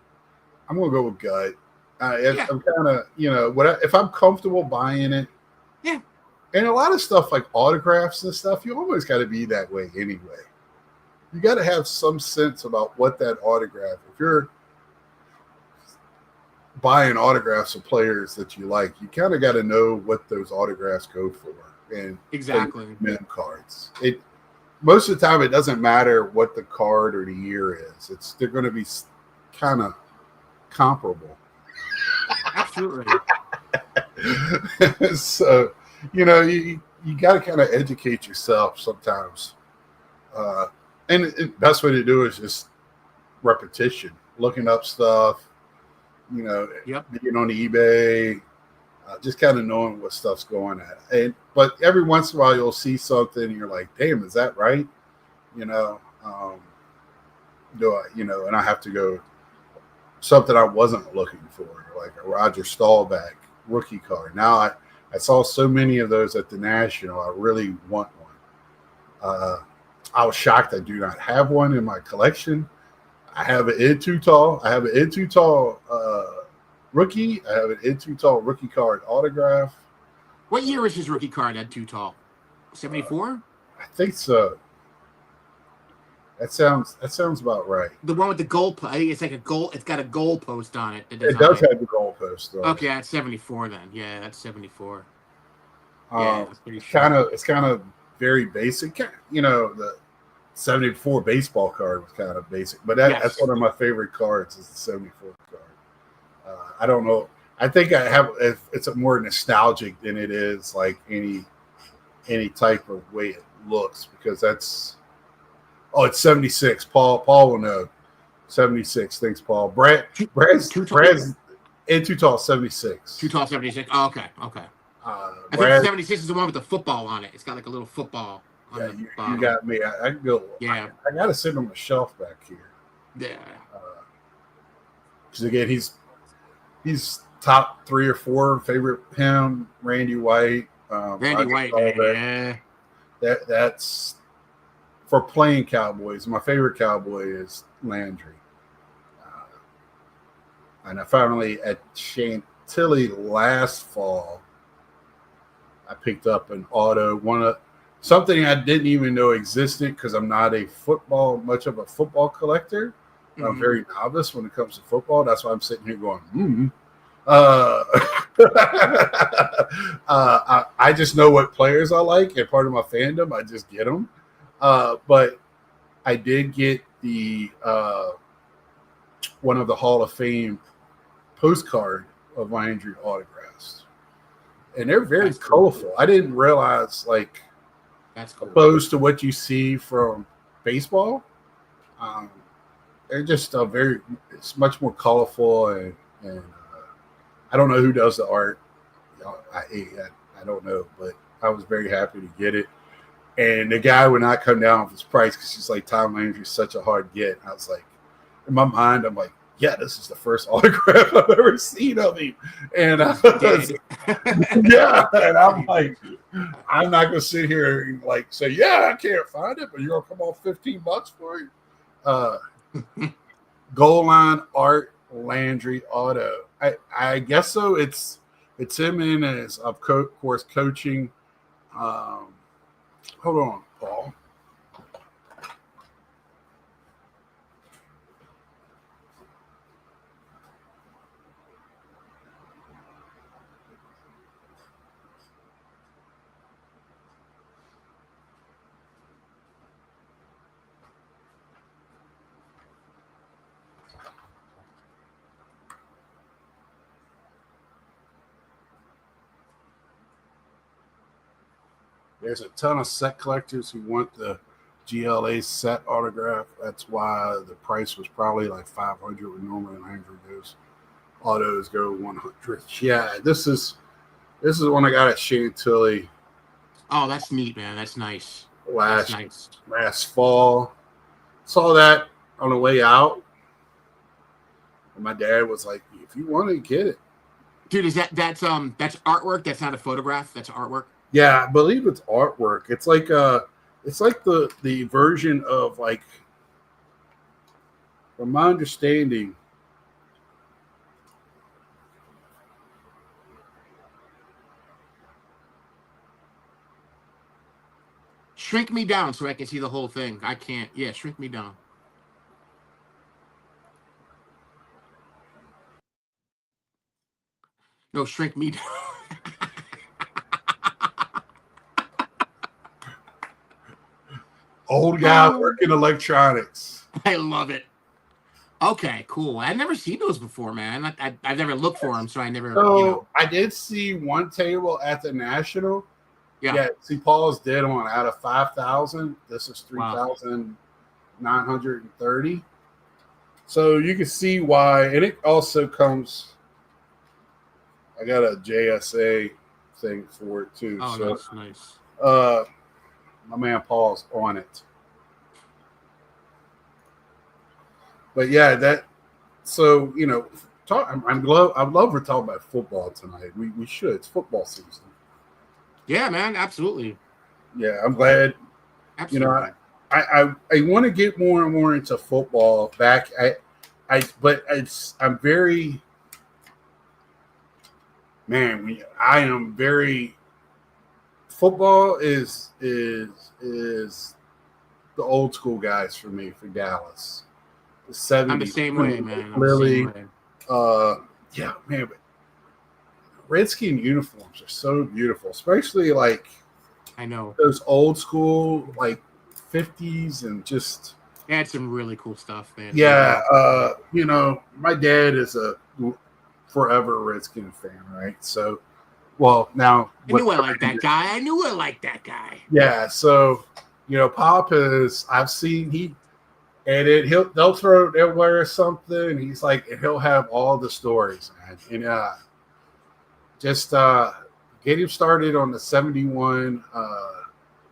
I'm gonna go with gut. Yeah. I'm kind of if I'm comfortable buying it. Yeah. And a lot of stuff like autographs and stuff, you almost got to be that way anyway. You got to have some sense about what that autograph. If you're buying autographs of players that you like, you kind of got to know what those autographs go for. And Exactly. minimum cards. Most of the time, it doesn't matter what the card or the year is. They're going to be kind of comparable. Absolutely. So, you got to kind of educate yourself sometimes. And the best way to do it is just repetition, looking up stuff, Yep. being on eBay, just kind of knowing what stuff's going at. But every once in a while, you'll see something and you're like, damn, is that right? And I have to go, something I wasn't looking for, like a Roger Staubach rookie card. Now I saw so many of those at the National. I really want one. I was shocked I do not have one in my collection. I have an Ed Too Tall. I have an Ed Too Tall rookie. I have an Ed Too Tall rookie card autograph. What year is his rookie card at Too Tall? 74? I think so. That sounds about right. The one with the goal. I think it's like a goal. It's got a goal post on it. It does have the goalpost though. Okay, that's 74 then. Yeah, that's 74. Yeah, that's pretty sure. It's kind of very basic. You know, the 74 baseball card was kind of basic, but that's one of my favorite cards is the 74 card. I don't know. I think it's more nostalgic than it is like any type of way it looks, because it's 76. Paul will know. 76. Thanks, Paul. Brad's Ed Too Tall 76. Too Tall 76. Oh, okay. I think 76 is the one with the football on it. It's got like a little football on the bottom. You got me. I can go. Yeah. I got to sit on the shelf back here. Yeah. Because again, he's top 3 or 4 favorite. Him, Randy White. Randy White, man, yeah. That's for playing Cowboys. My favorite Cowboy is Landry. And I finally, at Chantilly last fall, I picked up an auto, something I didn't even know existed because I'm not much of a football collector. Mm-hmm. I'm very novice when it comes to football. That's why I'm sitting here going, I just know what players I like, and part of my fandom, I just get them. But I did get the one of the Hall of Fame postcard of Landry autographs, and they're very colorful. I didn't realize, like, that's cool. Opposed to what you see from baseball, they're just it's much more colorful, and I don't know who does the art. I don't know, but I was very happy to get it. And the guy would not come down with his price because he's like, Tom Landry's such a hard get. And I was like, in my mind, I'm like, yeah, this is the first autograph I've ever seen of him. And yeah, and I'm like, I'm not gonna sit here and like say, yeah, I can't find it, but you're gonna come off $15 for it. Goal line art Landry auto. I guess so. It's him in as of course coaching. Hold on, Paul. There's a ton of set collectors who want the GLA set autograph. That's why the price was probably like $500 when normally Landry goes. Autos go $100. Yeah, this is one I got at Chantilly. Oh, that's neat, man. That's nice. Last fall. Saw that on the way out. And my dad was like, if you want to get it. Dude, that's artwork? That's not a photograph? That's artwork? Yeah, I believe it's artwork. It's like the version of, like, from my understanding. Shrink me down so I can see the whole thing. I can't. Yeah, shrink me down. No, shrink me down. Old guy working electronics. I love it. Okay, cool. I've never seen those before, man. I've never looked for them, so I never. So I did see one table at the National. Yeah. See, Paul's dead on out of 5,000. This is 3,930. So you can see why, and it also comes. I got a JSA thing for it too. Oh, so, that's nice. My man Paul's on it. But yeah, So I'd love to talk about football tonight. We should. It's football season. Yeah, man, absolutely. Yeah, I'm glad. Absolutely. I want to get more and more into football back. I'm very man. I am very. Football is the old school guys for me for Dallas. The 70s. I'm the same way, man. I'm Lily. the same way. Yeah, man. But Redskin uniforms are so beautiful, especially like I know. those old school like 50s and just They had some really cool stuff, man. yeah. My dad is a forever Redskin fan, right? So, well, now I knew I liked that guy. Yeah, so Pop is. I've seen they'll wear something. He's like, and he'll have all the stories, man. And just get him started on the 71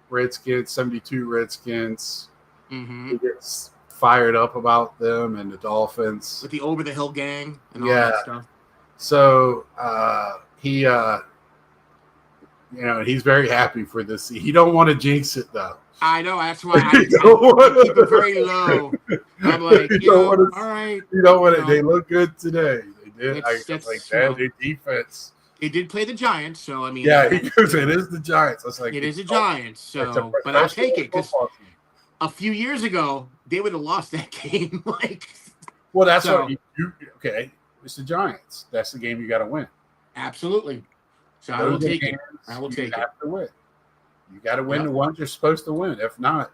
Redskins, 72 Redskins. Mm-hmm. He gets fired up about them and the Dolphins. With the Over the Hill gang and all that stuff. So he's very happy for this. He don't want to jinx it though. I know. That's why I keep it very low. I'm like, all right. You don't want it. They look good today. They did. Their defense. They did play the Giants, so I mean. Yeah, because it is the Giants. It's like it is the Giants. So, but I'll take it because a few years ago they would have lost that game. Well, that's what you. Okay, it's the Giants. That's the game you got to win. Absolutely. So I will take it. I will take it. You have to win. You got to win the ones you're supposed to win. If not,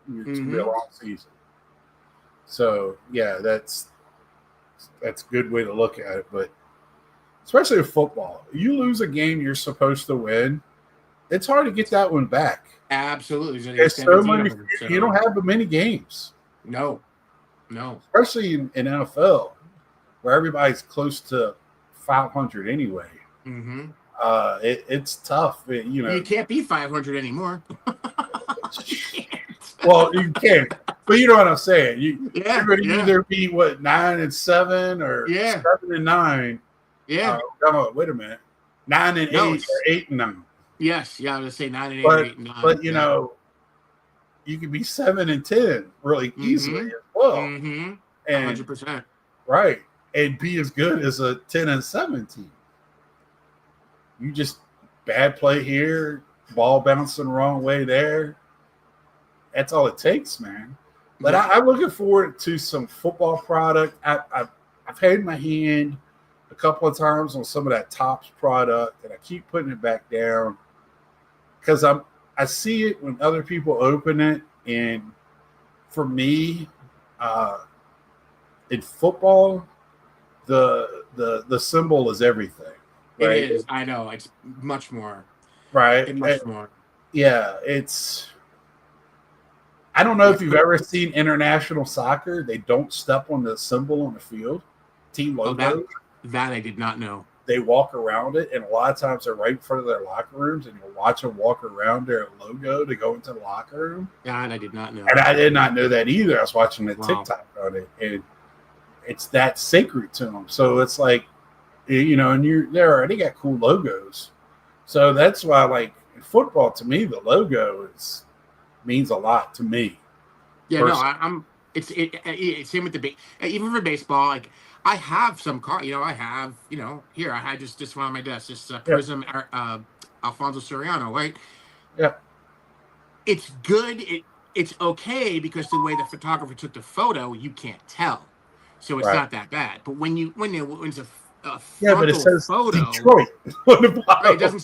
it's going to be a long season. So, yeah, that's a good way to look at it. But especially in football, you lose a game you're supposed to win, it's hard to get that one back. Absolutely. There's so many. You don't have many games. No. Especially in NFL, where everybody's close to 500 anyway. Mm-hmm. It's tough. You can't be 500 anymore. Well, you can, but you know what I'm saying. You're going to either be 9-7 or 7-9. Yeah. Come on, wait a minute. 9-8 or 8-9. Yes, yeah, I was going to say 9-8 or 8-9. But you could be 7-10 really easily as well. Mm-hmm. 100%. Right, and be as good as a 10-7 team. You just bad play here, ball bouncing the wrong way there. That's all it takes, man. But I'm looking forward to some football product. I've had my hand a couple of times on some of that Topps product, and I keep putting it back down because I see it when other people open it, and for me, in football, the symbol is everything. Right? It is. I know. It's much more. Right. Much more. Yeah. I don't know if you've ever seen international soccer. They don't step on the symbol on the field. Team logo. That I did not know. They walk around it, and a lot of times they're right in front of their locker rooms, and you'll watch them walk around their logo to go into the locker room. God, I did not know. And I did not know that either. I was watching the TikTok on it, and it's that sacred to them. So it's like, and they already got cool logos. So that's why, like, in football, to me, the logo means a lot to me. Yeah, personally. It's same with even for baseball. Like, I have some here I had just one on my desk, this Prism Alfonso Soriano, right? Yeah. It's good. It's okay because the way the photographer took the photo, you can't tell, so it's not that bad. But when it's a but it says photo, Detroit. Right, it doesn't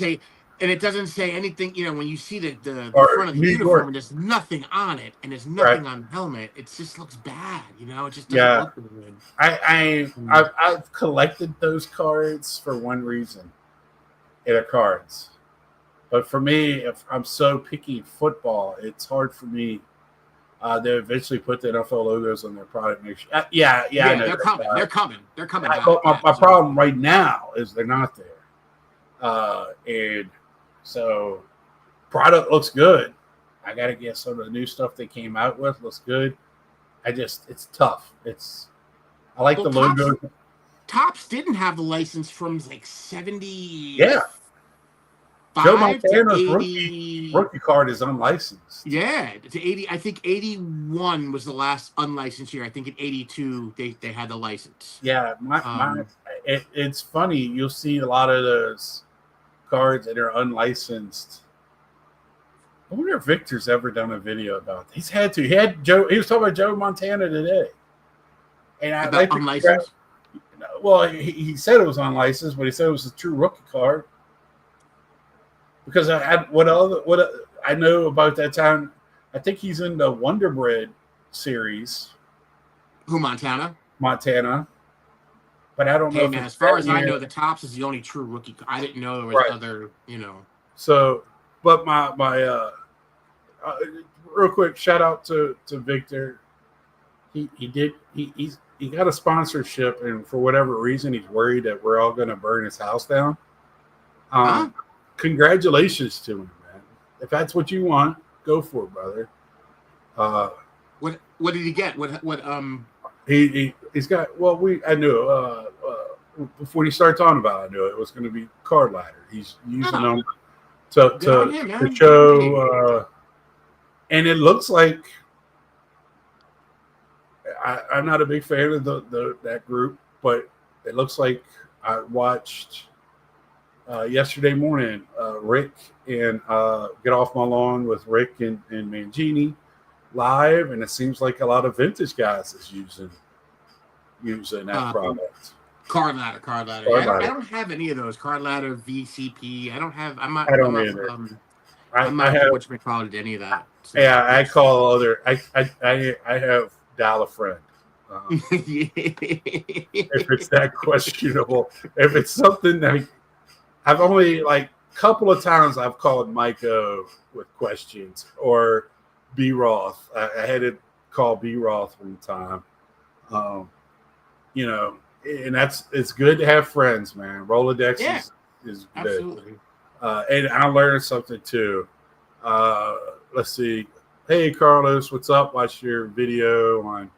say anything. When you see the front of the uniform and there's nothing on it and there's nothing on the helmet, it just looks bad. It just doesn't look good. I've collected those cards for one reason. They're cards, but for me, if I'm so picky in football, it's hard for me. They eventually put the NFL logos on their product. I know they're coming. They're coming. My problem right now is they're not there, and so product looks good. I got to get some of the new stuff they came out with looks good. It's tough. I like Well, the logo. Topps didn't have the license from like 70. Yeah. Joe 5 to Montana's 80. rookie card is unlicensed. Yeah, to 80. I think 81 was the last unlicensed year. I think in 82 they had the license. Yeah, it's funny. You'll see a lot of those cards that are unlicensed. I wonder if Victor's ever done a video about it. He's had to. He was talking about Joe Montana today. And I like unlicensed? Well, he said it was unlicensed, but he said it was a true rookie card. Because what I know about that time, I think he's in the Wonder Bread series. Who, Montana? Montana. But I don't know. Man, as far as I know, the Topps is the only true rookie. I didn't know there was other, So, but my real quick shout out to Victor. He got a sponsorship, and for whatever reason, he's worried that we're all going to burn his house down. Congratulations to him, man. If that's what you want, go for it, brother. What did he get? What he's got. Well, I knew before he started talking about it, I knew it was going to be card ladder. He's using them to show, and it looks like I'm not a big fan of that group, but it looks like I watched yesterday morning Rick and Get Off My Lawn with Rick and Mangini live, and it seems like a lot of vintage guys is using that product. Card ladder. I don't have any of those. Card ladder, VCP. I don't have. I'm not what you call it, any of that. So. Yeah, I call other. I have dial a friend. If it's that questionable, if it's something that I've only like a couple of times I've called Mike O with questions or B Roth. I had to call B Roth one time. And it's good to have friends, man. Rolodex is good. Absolutely. And I learned something too. Let's see. Hey, Carlos, what's up? Watch your video on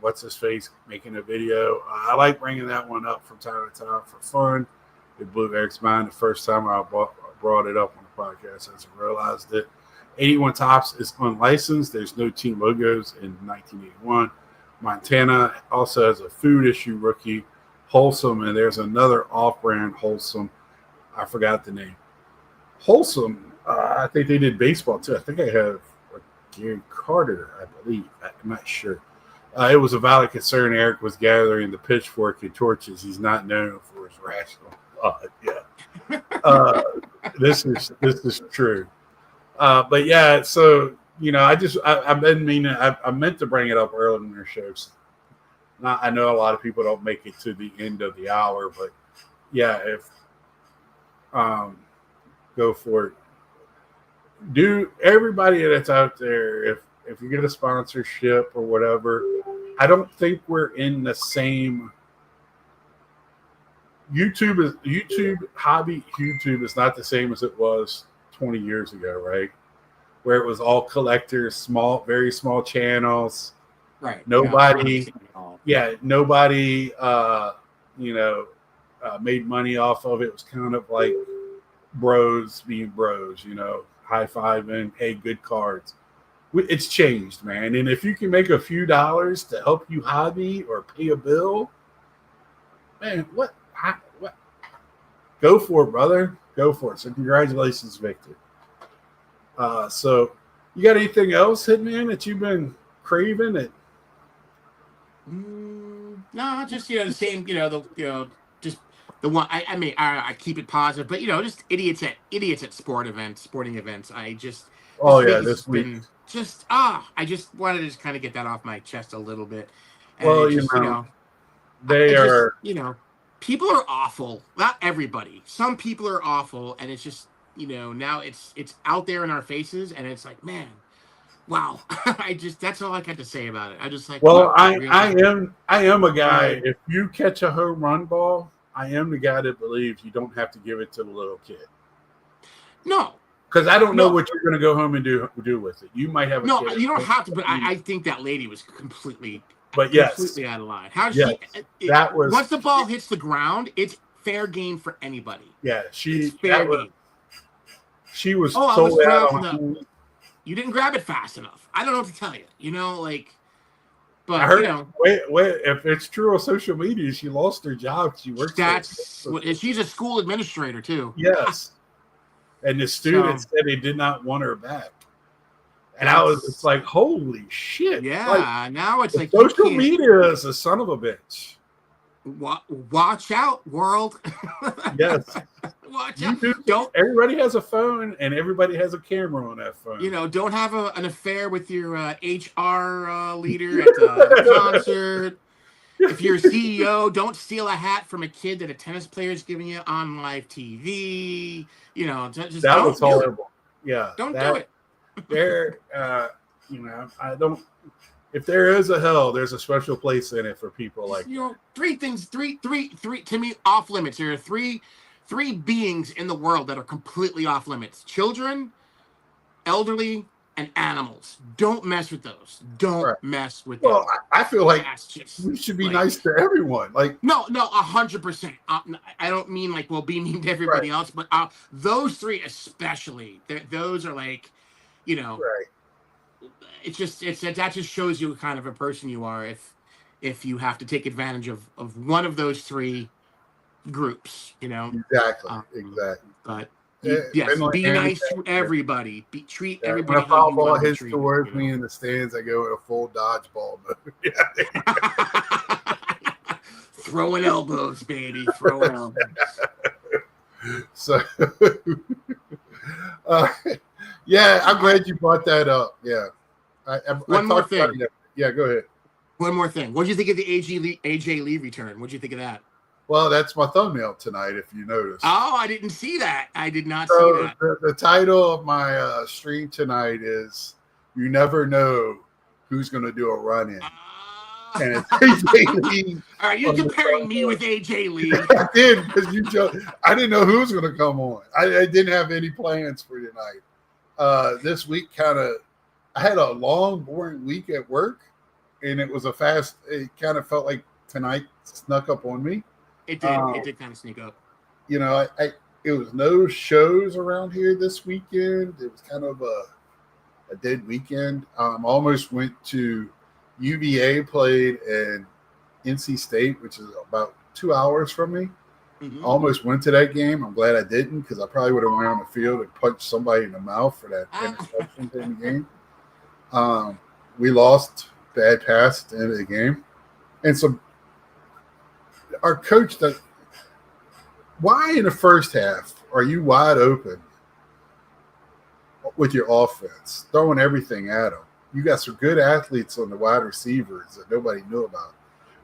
what's his face making a video. I like bringing that one up from time to time for fun. It blew Eric's mind the first time I brought it up on the podcast. As I realized it. 81 Topps is unlicensed. There's no team logos in 1981. Montana also has a food issue rookie, Wholesome, and there's another off-brand Wholesome. I forgot the name. Wholesome, I think they did baseball too. I think I have Gary Carter, I believe. I'm not sure. It was a valid concern. Eric was gathering the pitchfork and torches. He's not known for his rational thought. Yeah. This is true. But yeah, so I've been meaning. I meant to bring it up earlier in their shows. I know a lot of people don't make it to the end of the hour, but yeah, if go for it. Do everybody that's out there, if you get a sponsorship or whatever, I don't think we're in the same. YouTube is not the same as it was 20 years ago, right? Where it was all collectors, very small channels. Right. Nobody made money off of it. It was kind of like bros being bros, high-fiving, hey, good cards. It's changed, man. And if you can make a few dollars to help you hobby or pay a bill, man, what? Go for it, brother. Go for it. So congratulations, Victor. So you got anything else, Hitman, that you've been craving? No, just the same. Just the one. I keep it positive, but just idiots at sporting events. This week. I just wanted to just kind of get that off my chest a little bit. And people are awful. Not everybody. Some people are awful, and it's just now it's out there in our faces, and it's like, man, wow. That's all I got to say about it. I just like. Well, I am a guy. If you catch a home run ball, I am the guy that believes you don't have to give it to the little kid. No. Because I don't know what you're going to go home and do with it. You might have you don't have to, but I think that lady was completely But yes, completely out of line. How yes, she? that was Once the ball hits the ground, it's fair game for anybody. yeah. It's fair game. She was Oh, I so was out pronouncing on. that. You didn't grab it fast enough. I don't know what to tell you. You know, like, but I heard. you know, Wait. If it's true on social media, she lost her job. She works. that's what she's a school administrator too. Yes, and the students said they did not want her back. And I was just like, holy shit. Yeah, like, now it's like social media is a son of a bitch. Watch out, world. Yes. Watch out. Everybody has a phone and everybody has a camera on that phone. You know, don't have an affair with your HR leader at the concert. If you're a CEO, don't steal a hat from a kid that a tennis player is giving you on live TV. You know, just that don't was horrible. Yeah. Don't do it. There, you know, I don't. If there is a hell, there's a special place in it for people like you know. Three things. Three to me off limits. There are three beings in the world that are completely off limits: children, elderly, and animals. Don't mess with those. Don't mess with them. Well, I feel like just, we should be nice to everyone. Like no, 100%. I don't mean like we'll be mean to everybody else, but those three especially. Those are like, you know, it's that just shows you what kind of a person you are if you have to take advantage of one of those three groups, you know. Exactly. But yes, be nice to everybody. Treat everybody. When a foul ball hits towards me in the stands, I go in a full dodgeball mode. Throwing elbows, baby. Throwing elbows. So, yeah, I'm glad you brought that up. Yeah. One more thing. Yeah, go ahead. One more thing. What did you think of the AJ Lee return? What did you think of that? Well, that's my thumbnail tonight, if you notice. Oh, I didn't see that. I did not see that. The title of my stream tonight is "You Never Know Who's Going to Do a Run-In." And it's AJ Lee. Are you comparing me with AJ Lee? I did, because I didn't know who was going to come on. I didn't have any plans for tonight. This week I had a long, boring week at work, and it was it kind of felt like tonight snuck up on me. It did. It did kind of sneak up. You know, it was no shows around here this weekend. It was kind of a dead weekend. Almost went to UVA played in NC State, which is about 2 hours from me. Mm-hmm. Almost went to that game. I'm glad I didn't, because I probably would have went on the field and punched somebody in the mouth for that interception in the game. We lost, bad pass at the end of the game. And so our coach, why in the first half are you wide open with your offense, throwing everything at them? You got some good athletes on the wide receivers that nobody knew about.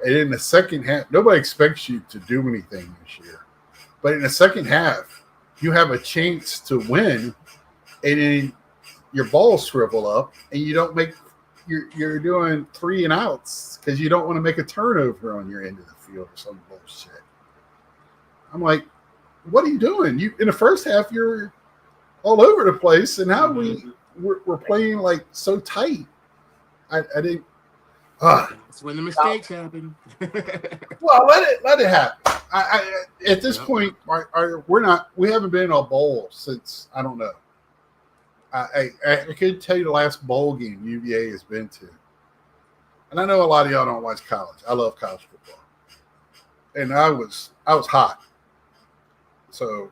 And in the second half, nobody expects you to do anything this year. But in the second half, you have a chance to win, and then your balls shrivel up, and you don't make you're doing 3 and outs because you don't want to make a turnover on your end of the field or some bullshit. I'm like, what are you doing? You in the first half, you're all over the place, and now we're playing like so tight. I didn't. That's when the mistakes happen. Well, let it happen. At this point, we haven't been in a bowl since, I don't know. I could tell you the last bowl game UVA has been to, and I know a lot of y'all don't watch college. I love college football, and I was hot. So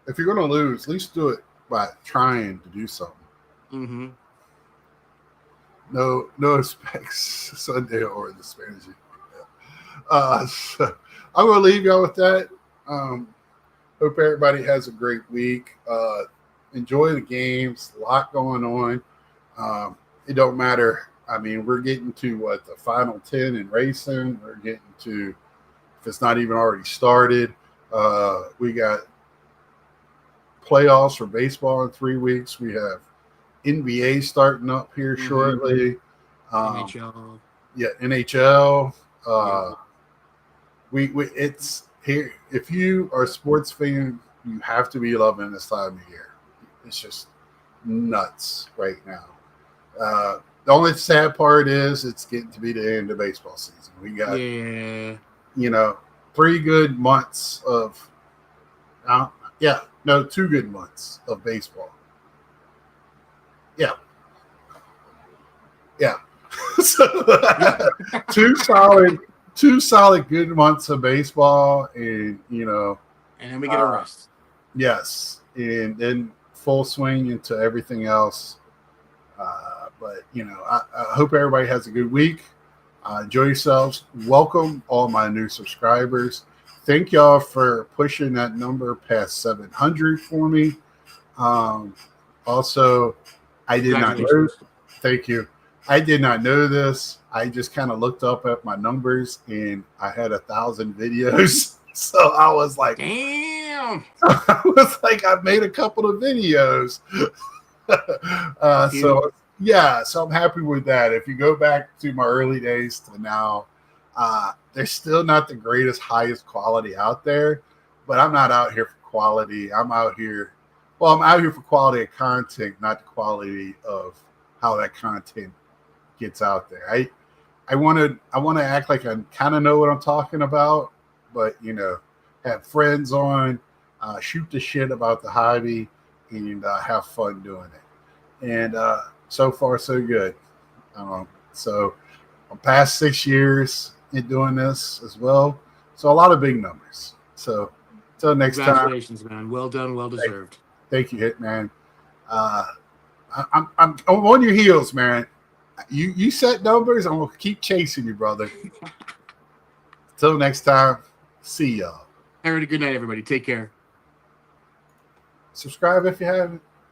if you're going to lose, at least do it by trying to do something. Mm-hmm. No respects Sunday or the Spanish. So I'm going to leave y'all with that. Hope everybody has a great week. Enjoy the games. A lot going on. It don't matter. I mean, we're getting to the final 10 in racing. We're getting to, if it's not even already started, we got playoffs for baseball in 3 weeks. We have NBA starting up here shortly. NHL. Yeah, NHL. It's here. If you are a sports fan, you have to be loving this time of year. It's just nuts right now. The only sad part is it's getting to be the end of baseball season. We got, Yeah. 3 good months of, 2 good months of baseball. Yeah. So, two solid good months of baseball, and And then we get a rest. yes, and then full swing into everything else. But I hope everybody has a good week. Enjoy yourselves. Welcome all my new subscribers. Thank y'all for pushing that number past 700 for me. Also, I did not know. Congratulations. Thank you. I did not know this. I just kind of looked up at my numbers, and I had 1,000 videos. So I was like, Damn. I made a couple of videos. So I'm happy with that. If you go back to my early days to now, they're still not the greatest, highest quality out there, but I'm not out here for quality. I'm out here for quality of content, not the quality of how that content gets out there. I want to act like I kind of know what I'm talking about, but have friends on, shoot the shit about the hobby, and have fun doing it. And so far, so good. So I'm past 6 years in doing this as well. So a lot of big numbers. So until next time. Congratulations, man. Well done. Well deserved. Thank you, Hitman. I'm on your heels, man. You set numbers. I'm gonna keep chasing you, brother. Until next time. See y'all. Have a good night, everybody. Take care. Subscribe if you haven't.